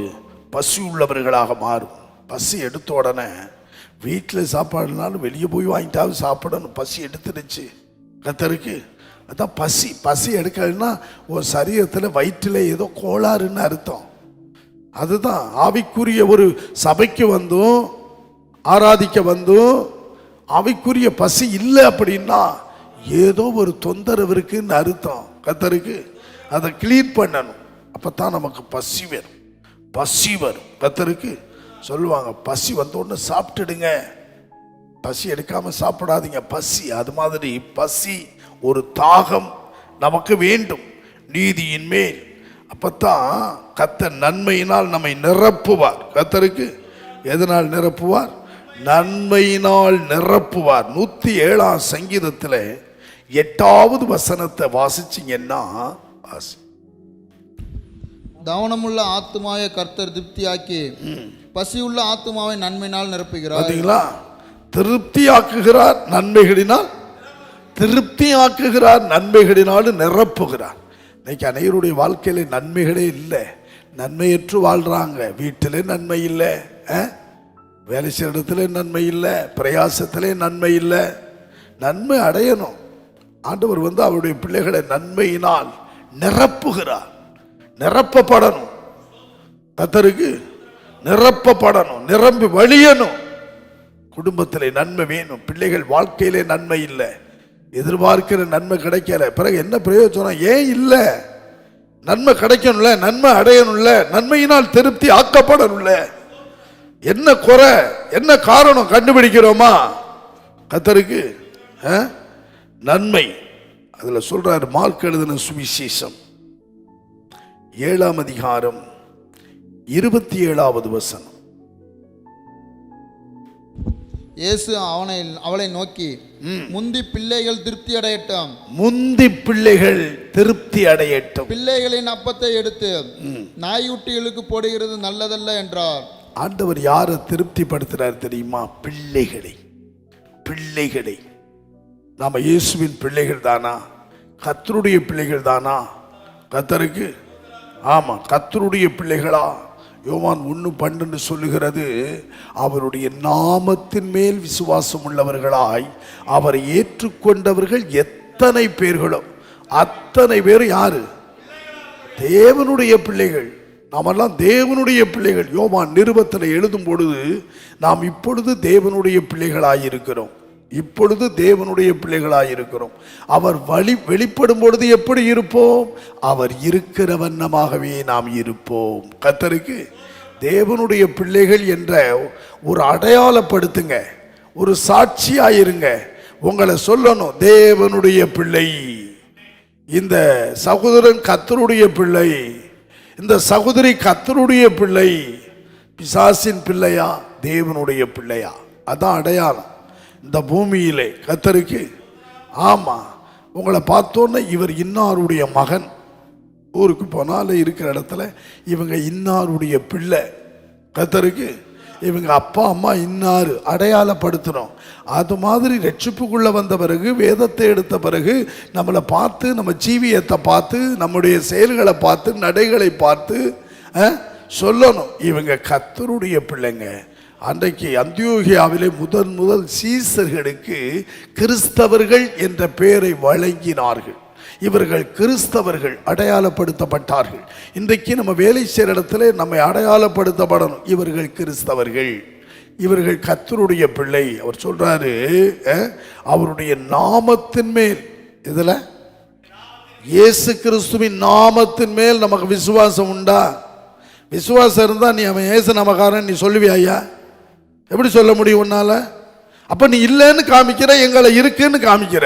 பசி உள்ளவர்களாக மாறும். பசி எடுத்த உடனே வீட்டில் சாப்பாடுனாலும் வெளியே போய் வாங்கிட்டாவது சாப்பிடணும். பசி எடுத்துடுச்சு. கர்த்தருக்கு அதான் பசி எடுக்கலைன்னா உன் சரீரத்தில் வயிற்றில் ஏதோ கோளாறுன்னு அர்த்தம். அதுதான் ஆவிக்குரிய ஒரு சபைக்கு வந்தும் ஆராதிக்க வந்தும் ஆவிக்குரிய பசி இல்லை அப்படின்னா ஏதோ ஒரு தொந்தரவு இருக்குன்னு அர்த்தம். கர்த்தருக்கு அதை கிளீன் பண்ணணும். அப்பதான் நமக்கு பசி வரும். கர்த்தருக்கு சொல்லுவாங்க, பசி வந்த உடனே சாப்பிட்டுடுங்க, பசி எடுக்காம சாப்பிடாதீங்க. பசி அது மாதிரி பசி, ஒரு தாகம் நமக்கு வேண்டும் நீதியின் மேல். அப்பத்தான் கர்த்தர் நன்மையினால் நம்மை நிரப்புவார். கர்த்தருக்கு எதனால் நிரப்புவார்? நன்மையினால் நிரப்புவார். 107ஆம் சங்கீதத்தில் 8வது வசனத்தை வாசிச்சிங்கன்னா, தவனமுள்ள ஆத்துமாவை கர்த்தர் திருப்தியாக்கி பசியுள்ள ஆத்துமாவை நன்மையினால் நிரப்புகிறார். பாத்தீங்களா? திருப்தியாக்குகிறார் நன்மைகளினால், திருப்தியாக்குகிறார் நன்மைகளினாலும் நிரப்புகிறார். இன்னைக்கு அனைவருடைய வாழ்க்கையில நன்மைகளே இல்லை, நன்மையற்று வாழ்றாங்க. வீட்டிலே நன்மை இல்லை, வேலை செய்கிற இடத்துல நன்மை இல்லை, பிரயாசத்திலே நன்மை இல்லை. நன்மை அடையணும். ஆண்டவர் அவருடைய பிள்ளைகளை நன்மையினால் நிரப்புகிறார். நிரப்பப்படணும். கர்த்தருக்கு நிரப்பப்படணும், நிரம்பி வழியணும். குடும்பத்திலே நன்மை வேணும், பிள்ளைகள் வாழ்க்கையிலே நன்மை இல்லை, எதிர்பார்க்கிற நன்மை கிடைக்கல, பிறகு என்ன பிரயோஜனம்? ஏன் இல்லை? நன்மை கிடைக்கணும்ல, நன்மை அடையணும்ல, நன்மையினால் திருப்தி ஆக்கப்படணும்ல. என்ன குறை, என்ன காரணம் கண்டுபிடிக்கிறோமா? கர்த்தருக்கு நன்மை. அதுல சொல்றாரு, மார்க் எழுதின சுவிசேஷம் 7ஆம் அதிகாரம் 27வது வசனம். இயேசு அவளை நோக்கி, முந்தி பிள்ளைகள் திருப்தி அடையட்டும், முந்தி பிள்ளைகள் திருப்தி அடையட்டும், பிள்ளைகளின் அப்பத்தை எடுத்து நாய்க்குட்டிகளுக்கு போடுகிறது நல்லதல்ல என்றார். ஆண்டவர் யாரை திருப்திப்படுத்துறார் தெரியுமா? பிள்ளைகளை. பிள்ளைகளை. நாம இயேசுவின் பிள்ளைகள் தானா? கர்த்தருடைய பிள்ளைகள் தானா? கர்த்தருக்கு ஆமா, கர்த்தருடைய பிள்ளைகளா? யோவான் 1:12 சொல்லுகிறது, அவருடைய நாமத்தின் மேல் விசுவாசம் உள்ளவர்களாய் அவரை ஏற்றுக்கொண்டவர்கள் எத்தனை பேர்களோ அத்தனை பேர் யாரு? தேவனுடைய பிள்ளைகள். நாமெல்லாம் தேவனுடைய பிள்ளைகள். யோவான் நிருபத்தில் எழுதும் பொழுது நாம் இப்பொழுது தேவனுடைய பிள்ளைகளாயிருக்கிறோம். இப்பொழுது தேவனுடைய பிள்ளைகளாயிருக்கிறோம். அவர் வெளிப்படும் பொழுது எப்படி இருப்போம்? அவர் இருக்கிற வண்ணமாகவே நாம் இருப்போம். கர்த்தருக்கு தேவனுடைய பிள்ளைகள் என்ற ஒரு அடையாளப்படுத்துங்க, ஒரு சாட்சியாயிருங்க. உங்களை சொல்லணும், தேவனுடைய பிள்ளை. இந்த சகோதரன் கர்த்தருடைய பிள்ளை, இந்த சகோதரி கர்த்தருடைய பிள்ளை. பிசாசின் பிள்ளையா தேவனுடைய பிள்ளையா? அதான் அடையாளம் இந்த பூமியிலே கர்த்தருக்கு. ஆமா, உங்களை பார்த்தோன்னே இவர் இன்னாருடைய மகன். ஊருக்கு போனால இருக்கிற இடத்துல இவங்க இன்னாருடைய பிள்ளை. கர்த்தருக்கு இவங்க அப்பா அம்மா இன்னாரு அடையாளப்படுத்தணும். அது மாதிரி ரட்சிப்புக்குள்ள வந்த பிறகு, வேதத்தை எடுத்த பிறகு நம்மளை பார்த்து, நம்ம ஜீவியத்தை பார்த்து, நம்முடைய செயல்களை பார்த்து, நடைகளை பார்த்து சொல்லணும், இவங்க கர்த்தருடைய பிள்ளைங்க. அன்றைக்கு அந்தியோகியாவிலே முதல் சீசர்களுக்கு கிறிஸ்தவர்கள் என்ற பெயரை வழங்கினார்கள். இவர்கள் கிறிஸ்தவர்கள் அடையாளப்படுத்தப்பட்டார்கள். இன்றைக்கு நம்ம வேலை செய்கிற இடத்துல நம்மை அடையாளப்படுத்தப்படணும், இவர்கள் கிறிஸ்தவர்கள், இவர்கள் கர்த்தருடைய பிள்ளை. அவர் சொல்றாரு, அவருடைய நாமத்தின் மேல், இதுல இயேசு கிறிஸ்துவின் நாமத்தின் மேல் நமக்கு விசுவாசம் உண்டா? விசுவாசம் இருந்தா நீ அவன் இயேசு நமக்காரன் நீ சொல்லுவியா? ஐயா, எப்படி சொல்ல முடியும் உன்னால? அப்ப நீ இல்லைன்னு காமிக்கிற, எங்களை இருக்குன்னு காமிக்கிற,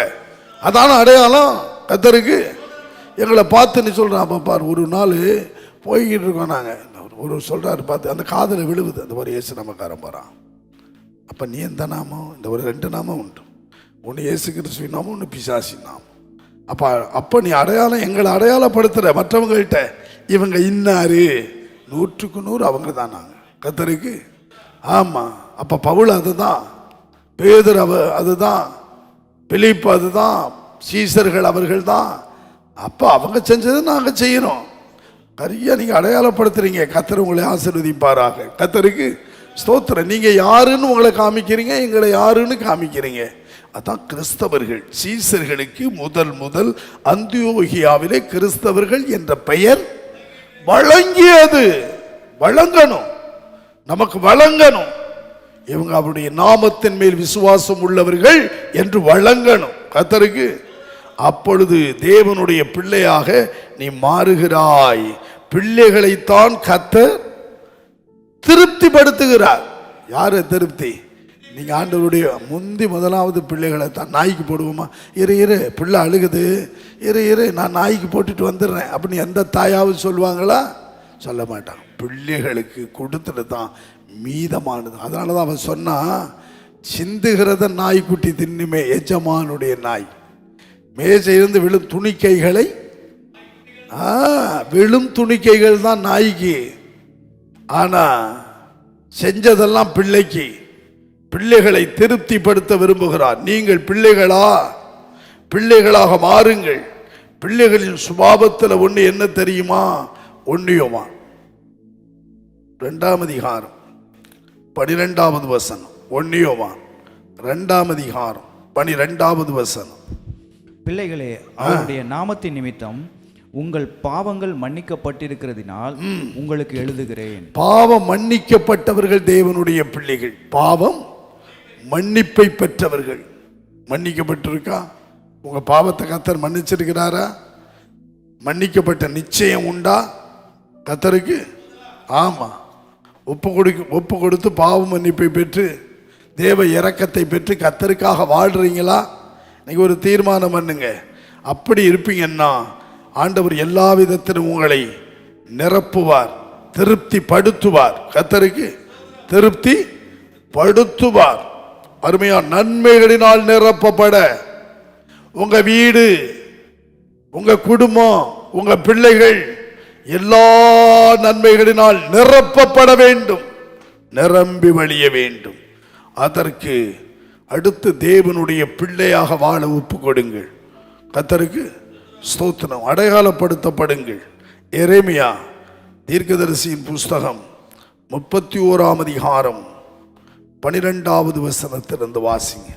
அதான அடையாளம். கர்த்தருக்கு எங்களை பார்த்து நீ சொல்றான். அப்ப பாரு, ஒரு நாள் போய்கிட்டு இருக்கோம் நாங்க, ஒரு சொல்றாரு பார்த்து, அந்த காதல விழுவுது, அந்த ஒரு இயேசு நமக்காரன் போறான். அப்ப நீ எந்த நாமம்? இந்த ஒரு 2 நாமம் உண்டு, ஒன்று இயேசு கிறிஸ்துவின் நாமம், ஒன்று பிசாசி நாமம். அப்ப நீ அடையாளம், எங்களை அடையாளப்படுத்துற மற்றவங்கள்ட்ட, இவங்க இன்னாரு 100க்கு 100 அவங்க தான் நாங்க. கர்த்தருக்கு ஆமா. அப்ப பவுல் அதுதான், பேதுரு அதுதான், பிலிப்பு அதுதான், சீசர்கள் அவர்கள் தான். அப்ப அவங்க செஞ்சதை நாங்க செய்யணும். சரியா நீங்க அடையாளப்படுத்துறீங்க. கர்த்தர் உங்களை ஆசீர்வதிப்பாராக. கர்த்தருக்கு ஸ்தோத்திரம். நீங்க யாருன்னு உங்களை காமிக்கிறீங்க, எங்களை யாருன்னு காமிக்கிறீங்க. அதான் கிறிஸ்தவர்கள். சீசர்களுக்கு முதல் அந்தியோகியாவிலே கிறிஸ்தவர்கள் என்ற பெயர் வழங்கியது. வழங்கணும், நமக்கு வழங்கணும். இவங்க அவருடைய நாமத்தின் மேல் விசுவாசம் உள்ளவர்கள் என்று வழங்கணும் கர்த்தருக்கு. அப்பொழுது தேவனுடைய பிள்ளையாக நீ மாறுகிறாய். பிள்ளைகளைத்தான் கர்த்தர் திருப்திப்படுத்துகிறார். யாரு திருப்தி? நீங்க ஆண்டவருடைய முதலாவது பிள்ளைகளை தான். நாய்க்கு போடுவோமா? இரு பிள்ளை அழுகுது, இரு நான் நாய்க்கு போட்டுட்டு வந்துடுறேன் அப்படின்னு எந்த தாயாவது சொல்லுவாங்களா? சொல்ல மாட்டான். பிள்ளைகளுக்கு கொடுத்துட்டு தான் மீதமானது. அதனால தான் அவன் சொன்னா, சிந்துகிறத நாய்க்குட்டி தின்னுமே எஜமானுடைய நாய். மேசையிலிருந்து விழும் துணிக்கைகளை, விழும் துணிக்கைகள் தான் நாய்க்கு, ஆனா செஞ்சதெல்லாம் பிள்ளைக்கு. பிள்ளைகளை திருப்திப்படுத்த விரும்புகிறார். நீங்கள் பிள்ளைகளாக மாறுங்கள். பிள்ளைகளின் சுபாவத்தில் ஒன்று என்ன தெரியுமா? ஒன்னியோமா 2ஆம் அதிகாரம் 12வது வசனம். ஒன்னியோமா 2ஆம் அதிகாரம் 12வது வசனம். பிள்ளைகளே, அவருடைய நாமத்தின் நிமித்தம் உங்கள் பாவங்கள் மன்னிக்கப்பட்டிருக்கிறதினால் உங்களுக்கு எழுதுகிறேன். பாவம் மன்னிக்கப்பட்டவர்கள் தேவனுடைய பிள்ளைகள். பாவம் மன்னிப்பை பெற்றவர்கள். மன்னிக்கப்பட்டிருக்கா? உங்க பாவத்தை கர்த்தர் மன்னிச்சிருக்கிறாரா? மன்னிக்கப்பட்ட நிச்சயம் உண்டா கர்த்தருக்கு? ஆமா. ஒப்பு கொடுத்து பாவ மன்னிப்பை பெற்று தேவ இரக்கத்தை பெற்று கர்த்தருக்காக வாழ்றீங்களா? இன்னைக்கு ஒரு தீர்மானம் பண்ணுங்க. அப்படி இருப்பீங்கன்னா ஆண்டவர் எல்லா விதத்திலும் உங்களை நிரப்புவார், திருப்தி படுத்துவார். கர்த்தருக்கு திருப்தி படுத்துவார். அருமையா நன்மைகளினால் நிரப்பப்பட உங்க வீடு, உங்க குடும்பம், உங்க பிள்ளைகள் எல்லா நன்மைகளினால் நிரப்பப்பட வேண்டும், நிரம்பி வழிய வேண்டும். அதற்கு அடுத்து தேவனுடைய பிள்ளையாக வாழ ஒப்பு கொடுங்கள். கர்த்தருக்கு ஸ்தோத்திரம். அடையாளப்படுத்தப்படுங்கள். எரேமியா தீர்க்கதரிசியின் புஸ்தகம் 31ஆம் அதிகாரம் 12வது வசனத்திலிருந்து வாசிங்க.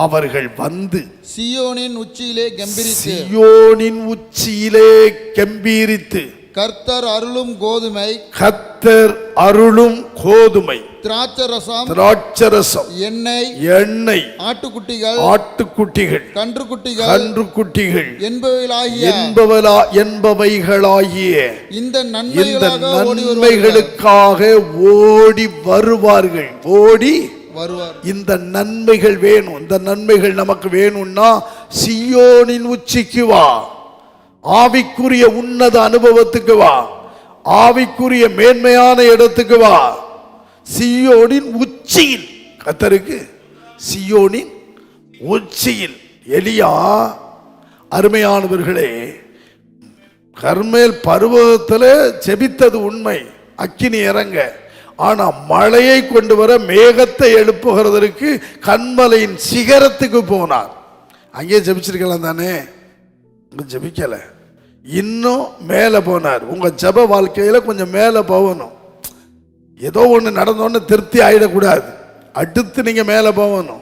அவர்கள் வந்து சீயோனின் உச்சியிலே கம்பீரித்து கர்த்தர் அருளும் கோதுமை திராட்சரசம் எண்ணெய் ஆட்டுக்குட்டிகள் கன்றுக்குட்டிகள் என்பவைகளாகிய இந்த நன்மைகளுக்காக ஓடி வருவார்கள். இந்த நன்மைகள் வேணும். இந்த நன்மைகள் நமக்கு வேணும்னா சீயோனின் உச்சிக்கு வா, ஆவிக்குரிய உன்னத அனுபவத்துக்கு வா, ஆவிக்குரிய மேன்மையான இடத்துக்கு வா. சீயோனின் உச்சியில், கர்த்தருக்கு சீயோனின் உச்சியில். எலியா அருமையானவர்களே, கர்மேல் பர்வதத்தில் ஜெபித்தது உண்மை, அக்கினி இறங்க. ஆனா மழையை கொண்டு வர மேகத்தை எழுப்புகிறதற்கு கண்மலையின் சிகரத்துக்கு போனார். அங்கே ஜெபிச்சிருக்கலாம் தானே, ஜெபிக்கல, இன்னும் மேலே போனார். உங்க ஜெப வாழ்க்கையில கொஞ்சம் மேலே போகணும். ஏதோ ஒன்று நடந்தோன்னு திருப்தி ஆயிடக்கூடாது. அடுத்து நீங்க மேலே போகணும்.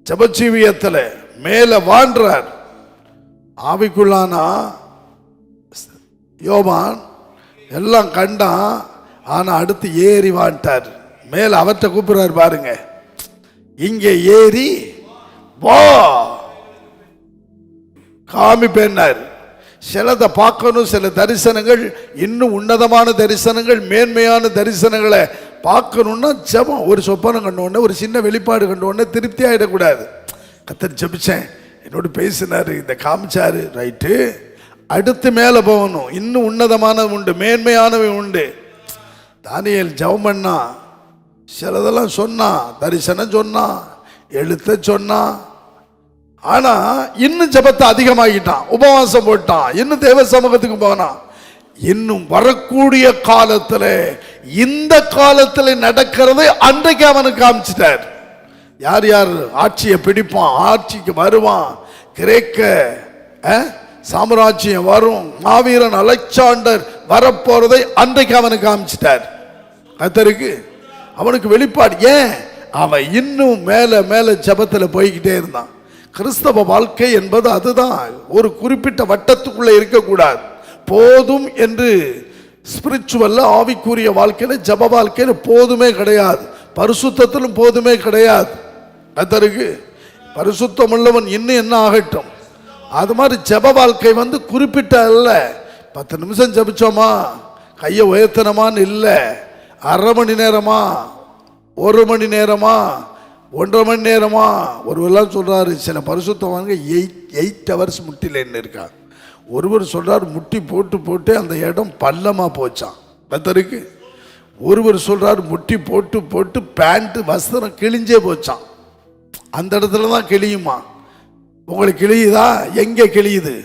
ஜெபஜீவியத்தில் மேலே வாழ்றார். ஆவிக்குள்ளானா யோவான் எல்லாம் கண்டான். ஆனா அடுத்து ஏறி வாண்டார். மேல அவற்றை கூப்பிடுறாரு பாருங்க, இங்கே ஏறி வா காமிப்பேன்னார். சிலதை பார்க்கணும், சில தரிசனங்கள், இன்னும் உன்னதமான தரிசனங்கள், மேன்மையான தரிசனங்களை பார்க்கணும்னா ஜெபம். ஒரு சொப்பனம் கண்டோடனே, ஒரு சின்ன வெளிப்பாடு கண்டோடனே திருப்தி ஆகிடக்கூடாது. கர்த்தர் ஜெபிச்சேன், என்னோடு பேசினாரு, இந்த காமிச்சாரு, ரைட்டு, அடுத்து மேலே போகணும். இன்னும் உன்னதமானது உண்டு, மேன்மையானவை உண்டு. தானியேல் ஜெபம் பண்ணா, சிலதெல்லாம் சொன்னா, தரிசனம் சொன்னா, எழுத்த சொன்னா. ஆனா இன்னும் ஜெபத்தை அதிகமாகிட்டான், உபவாசம் போட்டான், இன்னும் தேவ சமூகத்துக்கு போனான். இன்னும் வரக்கூடிய காலத்துல, இந்த காலத்துல நடக்கிறதை அன்றைக்கு அவனுக்கு காமிச்சிட்டார். யார் யார் ஆட்சியை பிடிப்பான், ஆட்சிக்கு வருவான், கிரேக்க சாம்ராஜ்யம் வரும், மாவீரன் அலெக்சாண்டர் வரப்போறதை அன்றைக்கு அவனுக்கு காமிச்சிட்டார். கர்த்தருக்கு அவனுக்கு வெளிப்பாடு. ஏன்? அவன் இன்னும் மேல மேல ஜெபத்துல போய்கிட்டே இருந்தான். கிறிஸ்தவ வாழ்க்கை என்பது அதுதான். ஒரு குறிப்பிட்ட வட்டத்துக்குள்ள இருக்கக்கூடாது. போதும் என்று ஸ்பிரிச்சுவல்ல, ஆவிக்குரிய வாழ்க்கையில, ஜெப வாழ்க்கையில போதுமே கிடையாது. பரிசுத்தத்திலும் போதுமே கிடையாது. கர்த்தருக்கு பரிசுத்தம் உள்ளவன் இன்னும் என்ன ஆகட்டும். அது மாதிரி ஜெப வாழ்க்கை குறிப்பிட்ட அல்ல. 10 நிமிஷம் ஜெபிச்சோமா, கையை உயர்த்தனமான்னு இல்லை. அரை மணி நேரமா, 1 மணி நேரமா, 1.5 மணி நேரமா. ஒருவரெல்லாம் சொல்றாரு, சில பரிசுத்தவான்கள் 8 ஹவர்ஸ் முட்டிலேன்னு இருக்காங்க. ஒருவர் சொல்றாரு, முட்டி போட்டு போட்டு அந்த இடம் பள்ளமா போச்சான். கர்த்தருக்கு ஒருவர் சொல்றாரு, முட்டி போட்டு போட்டு பேண்ட் வஸ்திரம் கிழிஞ்சே போச்சான். அந்த இடத்துல தான் கிழியுமா. உங்களுக்கு கிழியுதா? எங்கே கிழியுது?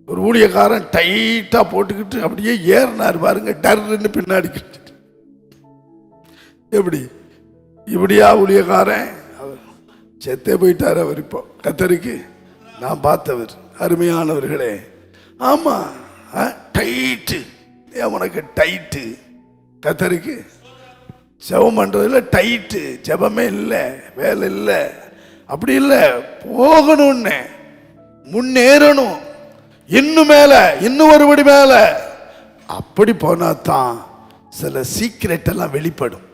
ஒரு ஊழியக்காரன் டைட்டா போட்டுக்கிட்டு அப்படியே ஏறினார் பாருங்க, டர்ன்னு பின்னாடி. எப்படி இப்படியா ஊழியக்காரன்? செத்தே போயிட்டார் அவர். இப்போ கர்த்தருக்கு நான் பார்த்தவர். அருமையானவர்களே, ஆமா, டைட்டு, உனக்கு டைட்டு. கர்த்தருக்கு ஜெபம் பண்றதுல டைட்டு, ஜெபமே இல்லை, வேலை இல்லை. அப்படி இல்லை, போகணும்னு, முன்னேறணும், இன்னும் மேல, இன்னும் ஒருபடி மேல. அப்படி போனாதான் சில சீக்ரெட் எல்லாம் வெளிப்படும்.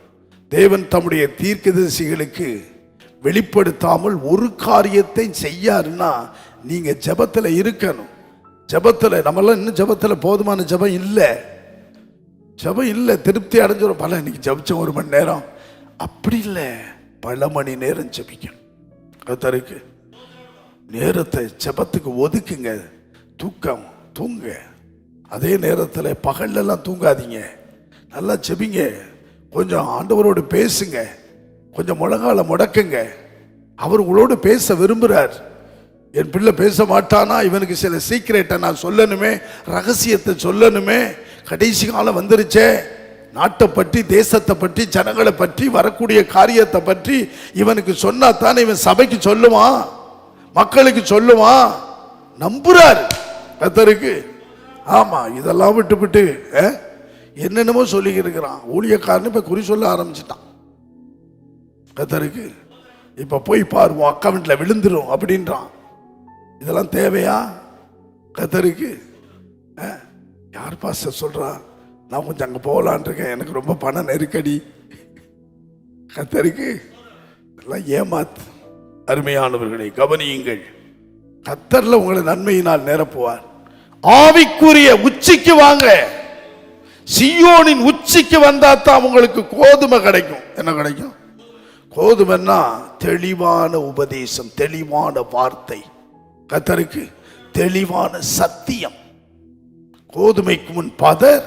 தேவன் தம்முடைய தீர்க்கதரிசிகளுக்கு வெளிப்படுத்தாமல் ஒரு காரியத்தை செய்யாருன்னா நீங்க ஜெபத்துல இருக்கணும். ஜெபத்துல நம்மளாம் இன்னும் ஜெபத்துல போதுமான ஜெபம் இல்லை. ஜெபம் இல்லை, திருப்தி அடைஞ்சிடும். பல இன்னைக்கு ஜெபிச்சோம் 1 மணி நேரம், அப்படி இல்லை, பல மணி நேரம் ஜெபிக்கணும். கர்த்தருக்கு நேரத்தை ஜெபத்துக்கு ஒதுக்குங்க. தூக்கம் தூங்க. அதே நேரத்தில் பகல்லெல்லாம் தூங்காதீங்க, நல்லா ஜெபிங்க, கொஞ்சம் ஆண்டவரோடு பேசுங்க. கொஞ்சம் முழங்கால முடக்குங்க. அவர் உங்களோடு பேச விரும்புகிறார். என் பிள்ளை பேச மாட்டானா, இவனுக்கு சில சீக்ரெட்டை நான் சொல்லணுமே, ரகசியத்தை சொல்லணுமே, கடைசி காலம் வந்துருச்சே, நாட்டை பற்றி, தேசத்தை பற்றி, ஜனங்களை பற்றி, வரக்கூடிய காரியத்தை பற்றி இவனுக்கு சொன்னா தானே இவன் சபைக்கு சொல்லுவான், மக்களுக்கு சொல்லுவான். நம்புறார் கர்த்தருக்கு. ஆமா, இதெல்லாம் விட்டு என்னென்னமோ சொல்லிக்கிட்டு இருக்கிறான். ஊழியக்காரன் இப்ப குறி சொல்ல ஆரம்பிச்சிட்டான் கர்த்தருக்கு. இப்ப போய் பாரு, உன் அக்கௌண்ட்ல விழுந்துரும் அப்படின்றான். இதெல்லாம் தேவையா கர்த்தருக்கு? யார் பாஸ்டர் சொல்றா, நான் கொஞ்சம் அங்கே போகலான் இருக்கேன், எனக்கு ரொம்ப பண நெருக்கடி. கர்த்தருக்கு எல்லாம் ஏமாத்து. அருமையானவர்களை கவனியுங்கள், கர்த்தர்ல உங்களை நன்மையினால் நிரப்புவார். ஆவிக்குரிய உச்சிக்கு வாங்க. சீயோனின் உச்சிக்கு வந்தா தான் உங்களுக்கு கோதுமை கிடைக்கும். என்ன கிடைக்கும்? கோதுமைன்னா தெளிவான உபதேசம், தெளிவான வார்த்தை, கர்த்தருக்கு தெளிவான சத்தியம். கோதுமைக்கு முன் பதர்,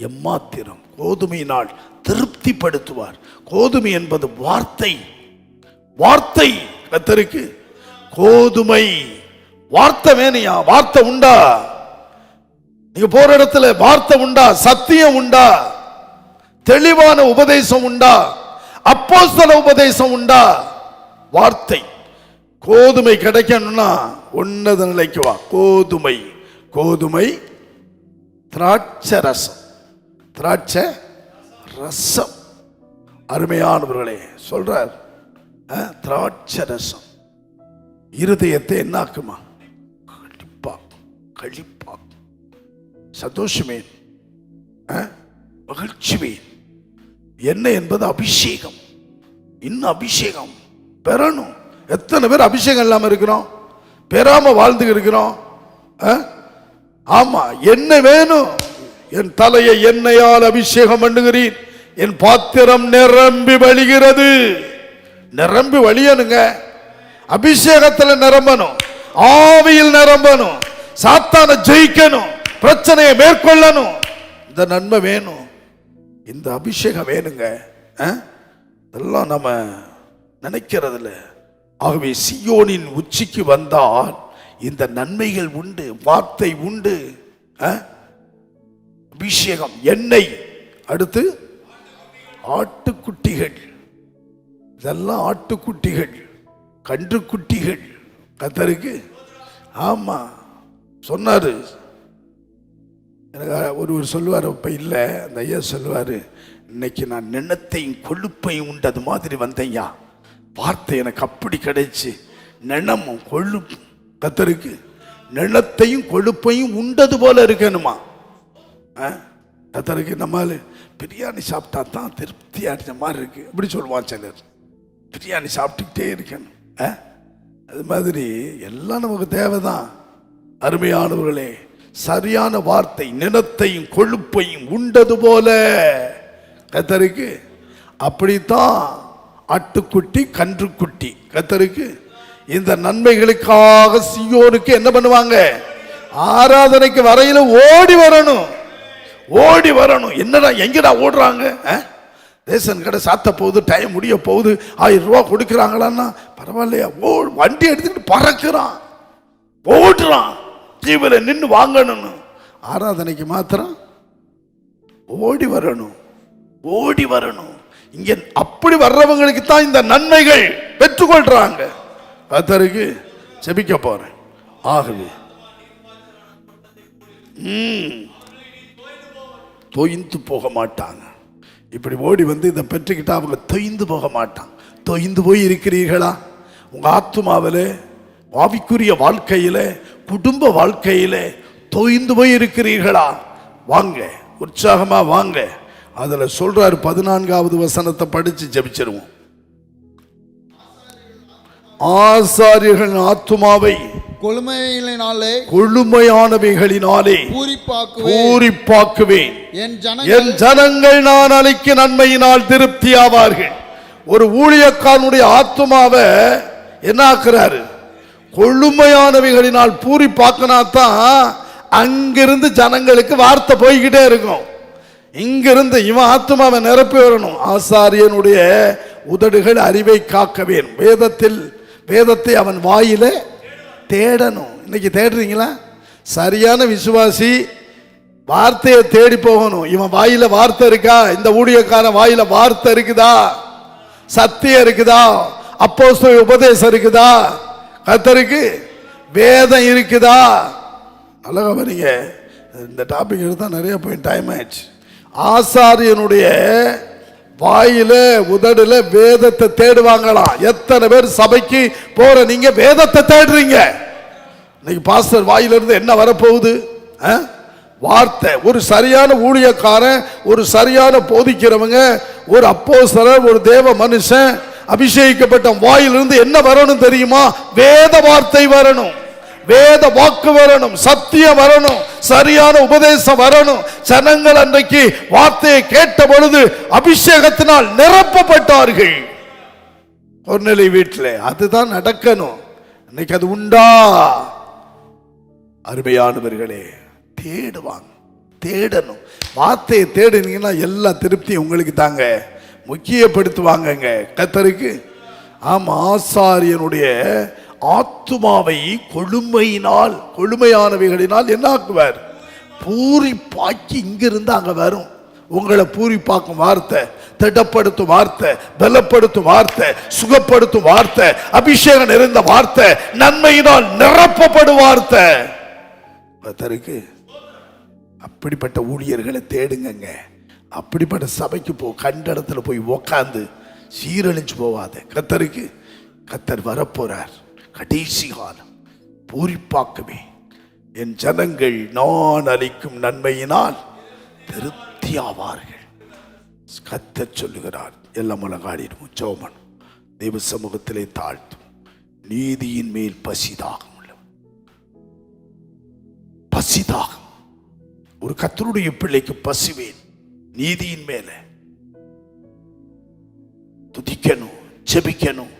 எம்மாத்திரம். கோதுமையினால் திருப்திப்படுத்துவார். கோதுமை என்பது வார்த்தை. வார்த்தை கர்த்தருக்கு. கோதுமை வார்த்தை வேணையா? வார்த்தை உண்டா? நீங்க போற இடத்துல வார்த்தை உண்டா? சத்தியம் உண்டா? தெளிவான உபதேசம் உண்டா? அப்போஸ்தல உபதேசம் உண்டா? வார்த்தை. கோதுமை கிடைக்கணும்னா உன்னத நிலைக்கு வா. கோதுமை, கோதுமை, திராட்சை ரசம், திராட்சை ரசம். அருமையானவர்களே சொல்றார், திராட்சை ரசம் இருதயத்தை என்னாக்குமா? கழிப்பா, கழிப்பா, சந்தோஷமே, மகிழ்ச்சிவே. என்ன என்பது அபிஷேகம். இன்னும் அபிஷேகம் பெறணும். எத்தனை பேர் அபிஷேகம் இல்லாம இருக்கிறோம், பெறாம வாழ்ந்து இருக்கிறோம். ஆமா, என்ன வேணும்? என் தலையை எண்ணெயால் அபிஷேகம் பண்ணுகிறீர், என் பாத்திரம் நிரம்பி வழிகிறது. நிரம்பி வழியனுங்க. அபிஷேகத்தில் நிரம்பணும், ஆவியில் நிரம்பணும், சாத்தானை ஜெயிக்கணும், பிரச்சனையை மேற்கொள்ளணும். இந்த நன்மை வேணும், இந்த அபிஷேகம் வேணுங்க. இதெல்லாம் நம்ம நினைக்கிறதில்ல. ஆகவே சீயோனின் உச்சிக்கு வந்தால் இந்த நன்மைகள் உண்டு, வார்த்தை உண்டு, அபிஷேகம், எண்ணெய், அடுத்து ஆட்டுக்குட்டிகள். இதெல்லாம் ஆட்டுக்குட்டிகள், கன்றுக்குட்டிகள் கர்த்தருக்கு. ஆமா சொன்னாரு. எனக்கு ஒருவர் சொல்லுவார், இப்ப இல்லை, அந்த ஐயா சொல்லுவாரு, இன்னைக்கு நான் நினத்தையும் கொழுப்பையும் உண்டது மாதிரி வந்தையா. வார்த்தை எனக்கு அப்படி கிடைச்சு, நினமும் கொழுப்பு கர்த்தருக்கு. நிலத்தையும் கொழுப்பையும் உண்டது போல இருக்கணுமா கர்த்தருக்கு. நம்மால் பிரியாணி சாப்பிட்டா தான் திருப்தி அடைஞ்ச மாதிரி இருக்கு அப்படி சொல்லுவான் சிலர். பிரியாணி சாப்பிட்டுக்கிட்டே இருக்கணும். அது மாதிரி எல்லாம் நமக்கு தேவைதான். அருமையானவர்களே, சரியான வார்த்தை நிலத்தையும் கொழுப்பையும் உண்டது போல கர்த்தருக்கு. அப்படித்தான் ஆட்டுக்குட்டி, கன்றுக்குட்டி கர்த்தருக்கு. இந்த நன்மைகளுக்காக சீயோனுக்கு என்ன பண்ணுவாங்க? ஆராதனைக்கு வரையில ஓடி வரணும், ஓடி வரணும். என்னடா எங்கடா ஓடுறாங்க? ரேஷன் கடை சாத்த போகுது, டைம் முடிய போகுது, 1000 ரூபா கொடுக்குறாங்களான்னா பரவாயில்லையா, வண்டி எடுத்துக்கிட்டு பறக்குறான், ஓடுறான், தீவிர நின்று வாங்கணும்னு. ஆராதனைக்கு மாத்திரம் ஓடி வரணும், ஓடி வரணும். இங்க அப்படி வர்றவங்களுக்கு தான் இந்த நன்மைகள் பெற்றுக்கொள்றாங்க. கர்த்தருக்கு ஜெபிக்க போறேன். ஆகவே தொய்ந்து போக மாட்டாங்க. இப்படி ஓடி வந்து இதை பெற்றுக்கிட்டா அவங்க தொய்ந்து போக மாட்டாங்க. தொய்ந்து போய் இருக்கிறீர்களா? உங்க ஆத்துமாவிலே, ஆவிக்குரிய வாழ்க்கையிலே, குடும்ப வாழ்க்கையிலே தொய்ந்து போய் இருக்கிறீர்களா? வாங்க, உற்சாகமா வாங்க. அதுல சொல்றாரு, 14வது வசனத்தை படிச்சு ஜெபிச்சிருவோம். ஆசாரியர்கள் ஆத்துமாவை கொழுமையானவைகளினாலே பூரிப்பாக்குவேன். என் ஜனங்கள் நான் அளிக்கும் நன்மையினால் திருப்தி ஆவார்கள். ஒரு ஊழியக்காரனுடைய ஆத்துமாவை என்ன ஆக்குறாரு? கொழுமையானவைகளினால் பூரிப்பாக்கினா தான் அங்கிருந்து ஜனங்களுக்கு வார்த்தை போய்கிட்டே இருக்கும். இங்கிருந்து இவன் ஆத்மாவை நிரப்பி வரணும். ஆசாரியனுடைய உதடுகள் அறிவை காக்கவேன். வேதத்தை அவன் வாயில தேடணும். இன்னைக்கு தேடுறீங்களா? சரியான விசுவாசி வார்த்தையை தேடி போகணும். இவன் வாயில வார்த்தை இருக்கா? இந்த ஊழியக்காரன் வாயில வார்த்தை இருக்குதா? சத்தியம் இருக்குதா? அப்போஸ்தலர் உபதேசம் இருக்குதா? கர்த்தருக்கு வேதம் இருக்குதா? அழகா வரீங்க. இந்த டாபிக் எடுத்தா நிறைய போய் டைம் ஆயிடுச்சு. ஆசாரியனுடைய வாயில உதடுல வேதத்தை தேடுவாங்களாம். எத்தனை பேர் சபைக்கு போற நீங்க வேதத்தை தேடுறீங்க? இன்னைக்கு பாஸ்டர் வாயிலிருந்து என்ன வரப்போகுது? வார்த்தை. ஒரு சரியான ஊழியக்காரன், ஒரு சரியான போதிக்கிறவங்க, ஒரு அப்போஸ்தலர், ஒரு தேவ மனுஷன் அபிஷேகிக்கப்பட்ட வாயிலிருந்து என்ன வரணும் தெரியுமா? வேத வார்த்தை வரணும், வேத வாக்கு வரணும், சத்தியம் வரணும், சரியான உபதேசம் வரணும். ஜனங்கள் அன்றைக்கு வார்த்தையை கேட்ட பொழுது அபிஷேகத்தினால் நிரப்பப்பட்டார்கள். ஒரு நிலை வீட்டில் அதுதான் நடக்கணும். இன்னைக்கு அது உண்டா? அருமையானவர்களே, தேடுவாங்க, தேடணும். வார்த்தையை தேடுனீங்கன்னா எல்லா திருப்தியும் உங்களுக்கு தாங்க. முக்கியப்படுத்துவாங்க கர்த்தருக்கு. ஆமா, ஆசாரியனுடைய ஆத்துமாவை கொழுமையானவைகளினால் என்ன ஆக்குவார்? பூரிப்பாக்கி இங்கிருந்து அங்க வரும். உங்களை பூரிப்பாக்கும் வார்த்தை, திடப்படுத்தும் வார்த்தை, பலப்படுத்தும் வார்த்தை, சுகப்படுத்தும் வார்த்தை, அபிஷேகம் நிறைந்த வார்த்தை, நன்மையினால் நிரப்பப்படும் வார்த்தை. கர்த்தருக்கு அப்படிப்பட்ட ஊழியர்களை தேடுங்க. அப்படிப்பட்ட சபைக்கு கண்ட இடத்துல போய் உக்காந்து சீரழிஞ்சு போவாத. கர்த்தருக்கு கர்த்தர் வரப்போறார். கடைசி காலம் பூரிப்பாக்குமே. என் ஜனங்கள் நான் அளிக்கும் நன்மையினால் திருப்தியாவார்கள். கர்த்தர் சொல்லுகிறார். எல்லாம் உலகாடிடும் ஜெபம் தேவ சமூகத்திலே தாழ்த்தும். நீதியின் மேல் பசிதாகும், பசிதாகும். ஒரு கர்த்தருடைய பிள்ளைக்கு பசிவேன். நீதியின் மேல துதிக்கணும், ஜெபிக்கணும்.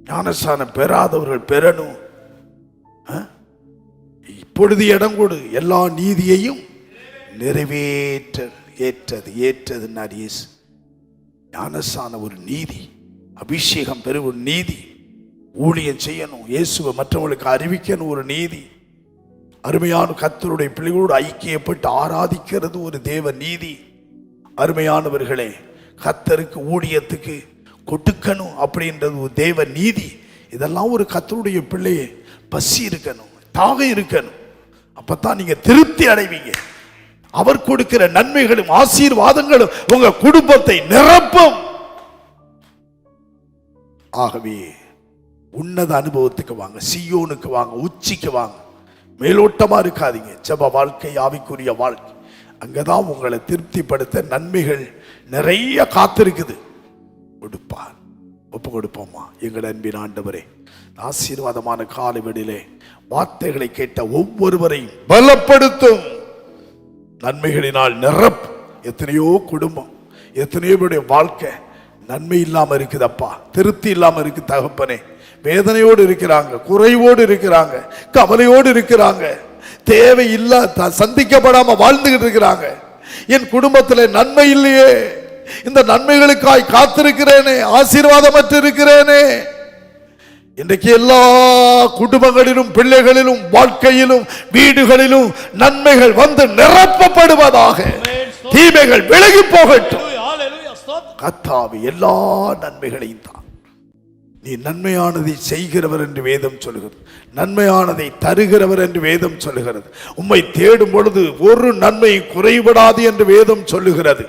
ஞானஸ்நானம் பெறாதவர்கள் பெறணும். இப்பொழுது இடம் கொடு, எல்லா நீதியையும் ஏற்றது ஞானஸ்நான ஒரு நீதி, அபிஷேகம் பெற ஒரு நீதி, ஊழியம் செய்யணும், இயேசுவை மற்றவர்களுக்கு அறிவிக்கணும் ஒரு நீதி. அருமையான கர்த்தருடைய பிள்ளைகளோடு ஐக்கியப்பட்டு ஆராதிக்கிறது ஒரு தேவ நீதி. அருமையானவர்களே, கர்த்தருக்கு ஊழியத்துக்கு கொடுக்கணும் அப்படின்றது ஒரு தேவ நீதி. இதெல்லாம் ஒரு கர்த்தருடைய பிள்ளையை பசி இருக்கணும், தாகம் இருக்கணும். அப்பதான் நீங்க திருப்தி அடைவீங்க. அவர் கொடுக்கிற நன்மைகளும் ஆசீர்வாதங்களும் உங்க குடும்பத்தை நிரப்பும். ஆகவே உன்னத அனுபவத்துக்கு வாங்க, சீயோனுக்கு வாங்க, உச்சிக்கு வாங்க. மேலோட்டமா இருக்காதீங்க. ஜெப வாழ்க்கை, ஆவிக்குரிய வாழ்க்கை, அங்கதான் உங்களை திருப்திப்படுத்த நன்மைகள் நிறைய காத்திருக்குது. கொடுப்பார். ஒப்பு கொடுப்போமா? எங்கள் அன்பின் ஆண்டவரே, ஆசீர்வாதமான காலை வேளையிலே வார்த்தைகளை கேட்ட ஒவ்வொருவரையும் பலப்படுத்தும், நன்மைகளினால் நிரப்பு. எத்தனையோ குடும்பம், எத்தனையோ பேருடைய வாழ்க்கை நன்மை இல்லாம இருக்குதப்பா, திருப்தி இல்லாம இருக்கு தகப்பனே. வேதனையோடு இருக்கிறாங்க, குறைவோடு இருக்கிறாங்க, கவலையோடு இருக்கிறாங்க, தேவையில்லை சந்திக்கப்படாம வாழ்ந்துகிட்டு இருக்கிறாங்க. என் குடும்பத்தில் நன்மை இல்லையே, இந்த நன்மைகளுக்காய் காத்திருக்கிறேனே, ஆசீர்வாதமற்று இருக்கிறேனே. இன்றைக்கு எல்லா குடும்பங்களிலும், பிள்ளைகளிலும், வாழ்க்கையிலும், வீடுகளிலும் நன்மைகள் வந்து நிரப்பப்படுவதாக. தீமைகள் விலகி போகட்டும். கர்த்தாவே, எல்லா நன்மைகளையும் தான். நீ நன்மையானதை செய்கிறவர் என்று வேதம் சொல்லுகிறது, நன்மையானதை தருகிறவர் என்று வேதம் சொல்லுகிறது. உம்மை தேடும் பொழுது ஒரு நன்மை குறைபடாது என்று வேதம் சொல்லுகிறது.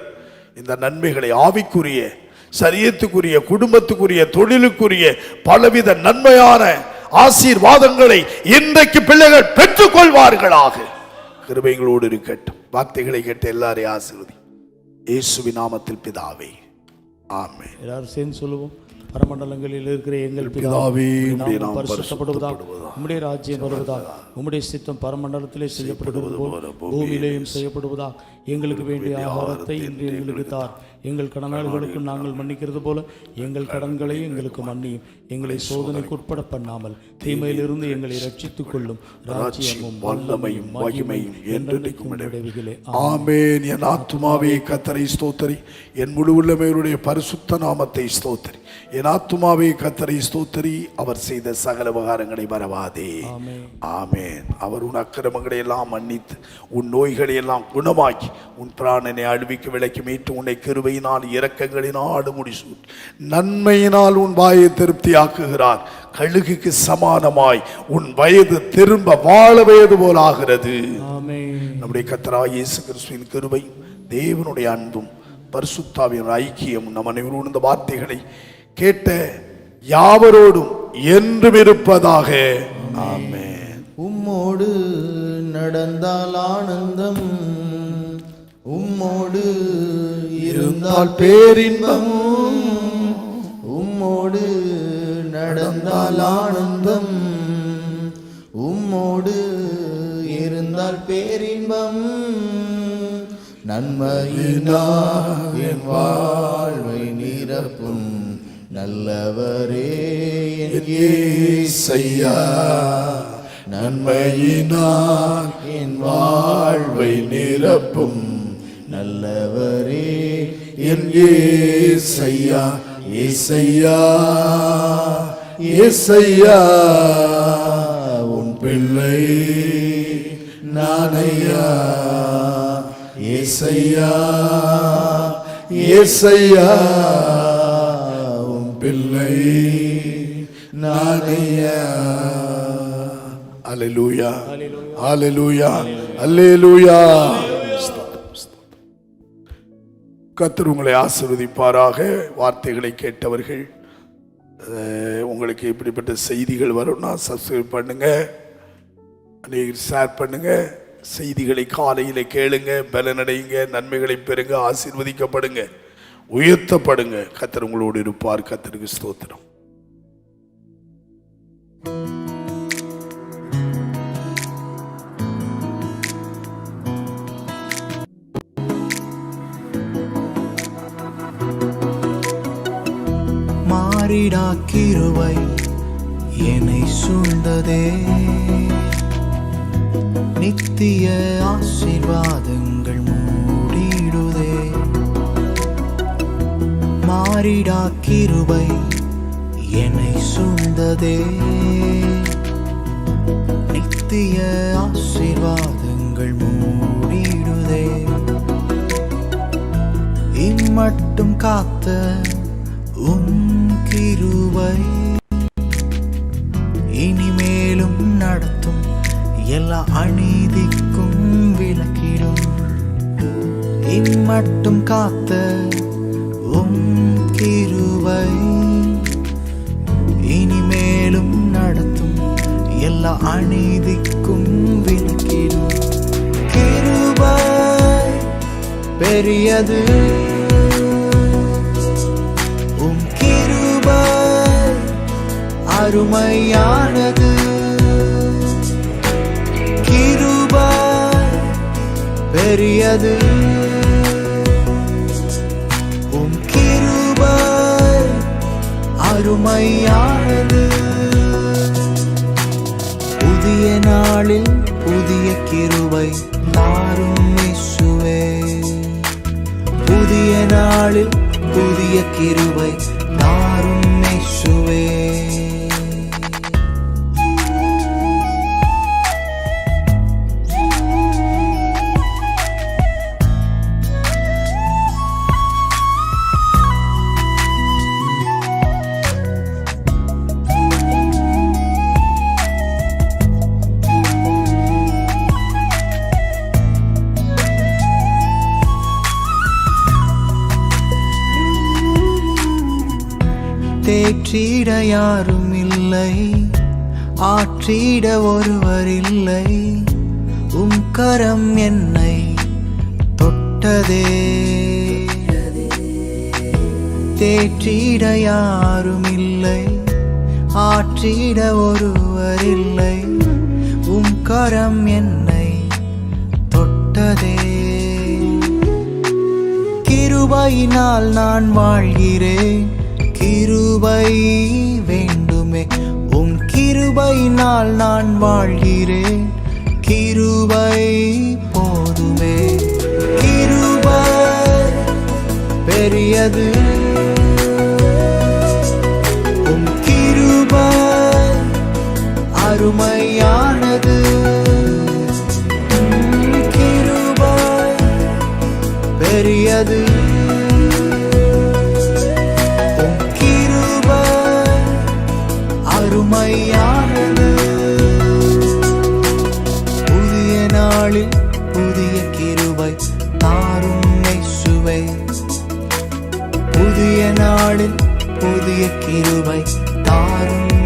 இந்த நன்மைகளை ஆவிக்குரிய, சரீரத்துக்குரிய, குடும்பத்துக்குரிய, தொழிலுக்குரிய பலவித நன்மையான ஆசீர்வாதங்களை இன்றைக்கு பிள்ளைகள் பெற்றுக் கொள்வார்களாக. கிருபைகளோடு இருக்கட்டும். வார்த்தைகளை கேட்ட எல்லாரையும் ஆசீர்வதி. இயேசுவின் நாமத்தில் பிதாவே, ஆமென். எல்லாரும் சேர்ந்து சொல்லுவோம். பரமண்டலங்களில் இருக்கிற எங்கள் பிதாவே, பிதாவே, உம்முடைய நாமம் நாமம் பரிசுத்தப்படுவதாக, பரிசுத்தப்படுவதாக, உம்முடைய ராஜ்யம் வருவதாக, உம்முடைய சித்தம் பரமண்டலத்திலே செய்யப்படுவது போல் பூமியிலேயும் செய்யப்படுவதாக. எங்களுக்கு வேண்டிய ஆகாரத்தை இன்று எங்களுக்கு தார். எங்கள் கடனாளிகளுக்கு நாங்கள் மன்னிக்கிறது போல எங்கள் கடன்களை எங்களுக்கு மன்னியும். எங்களை சோதனைக்கு உட்பட பண்ணாமல் தீமையிலிருந்து எங்களை ரட்சித்துக் கொள்ளும். ராஜ்யமும் வல்லமையும் மகிமையும் என்றென்றைக்கும் உடையவைகளே. ஆமென். என் ஆத்துமாவே கர்த்தரை ஸ்தோத்திரி, என் முழு உள்ளமையுடைய பரிசுத்த நாமத்தை ஸ்தோத்திரி. என் ஆத்துமாவே கர்த்தரை ஸ்தோத்திரி, அவர் செய்த சகல உபகாரங்களை மறவாதே. ஆமென். அவர் உன் அக்கிரமங்களை எல்லாம் மன்னித்து உன் நோய்களை எல்லாம் குணமாக்கி உன் பிராணனை அழிவுக்கு விலக்கி மீட்டு உன்னை கிருபையினால் இரக்கங்களினால் முடிசூட்டி நன்மையினால் உன் வாயை திருப்தியாக்குகிறார். கழுகுக்கு சமானமாய் உன் வயது திரும்ப வாழ வயது போல் ஆகிறது. நம்முடைய கர்த்தராகிய இயேசு கிறிஸ்துவின் கிருபை, தேவனுடைய அன்பும் பரிசுத்தாவின் ஐக்கியம் நம் அனைவரோடும் இந்த வார்த்தைகளை கேட்ட யாவரோடும் என்றும் இருப்பதாக. ஆமென். உம்மோடு நடந்தால் ஆனந்தம், உம்மோடு இருந்தால் பேரின்பம். உம்மோடு நடந்தால் ஆனந்தம், உம்மோடு இருந்தால் பேரின்பம். நன்மையினால் என் வாழ்வை நிரப்பும் நல்லவரே என் இயேசையா. நன்மையினால் என் வாழ்வை நிரப்பும் நல்லவரே என் இயேசையா. இயேசையா, இயேசையா, உன் பிள்ளை நானையா. இயேசையா, இயேசையா, உன் பிள்ளை நானையா. அல்லேலூயா, அல்லேலூயா, அல்லேலூயா. கர்த்தர் உங்களை ஆசீர்வதிப்பாராக. வார்த்தைகளை கேட்டவர்கள், உங்களுக்கு இப்படிப்பட்ட செய்திகள் வரும்னா சப்ஸ்கிரைப் பண்ணுங்க, நீங்கள் ஷேர் பண்ணுங்க. செய்திகளை காலையில் கேளுங்க, பலனடைங்க, நன்மைகளை பெறுங்க, ஆசீர்வதிக்கப்படுங்க, உயர்த்தப்படுங்க. கர்த்தர் உங்களோடு இருப்பார். கர்த்தருக்கு ஸ்தோத்திரம். மாறிடா கிருபை என்னை சூழ்ந்ததே, நித்திய ஆசீர்வாதங்கள் மூடிடுதே. மாறிடா கிருபை என்னை சூழ்ந்ததே, நித்திய ஆசீர்வாதங்கள் மூடிடுதே. இம்மட்டும் காத்த உம் கிருபை இனிமேலும் நடத்தும், எல்லா அநீதிக்கும் விலக்கிடும். இம்மட்டும் காத்த உம் கிருபை இனிமேலும் நடத்தும், எல்லா அநீதிக்கும் விலக்கிடும். கிருபை பெரியது, உம் கிருபை அருமையானது. கிருபை பெரியது, உம் கிருபை அருமையானது. புதிய நாளில் புதிய கிருபை தாரும் இயேசுவே. புதிய நாளில் புதிய கிருபை தாரும் இயேசுவே. தேற்றிட யாரும் இல்லை, ஆற்றிட ஒருவர் இல்லை. உம் கரம் என்னை தொட்டதே, தேற்றிட யாருமில்லை, ஆற்றிட ஒருவரில்லை. உம் கரம் என்னை தொட்டதே. கிருபையினால் நான் வாழ்கிறேன், கிருபை வேண்டுமே. உம் கிருபையினால் நான் வாழ்கிறேன், கிருபை போதுமே. கிருபை பெரியது, உம் கிருபை அருமையானது. கிருபை பெரியது, உம் கிருபை அருமையானது. புதிய நாளில் புதிய கிருபை தாரும் இயேசுவே. புதிய நாளில் புதிய கிருபை தாரும்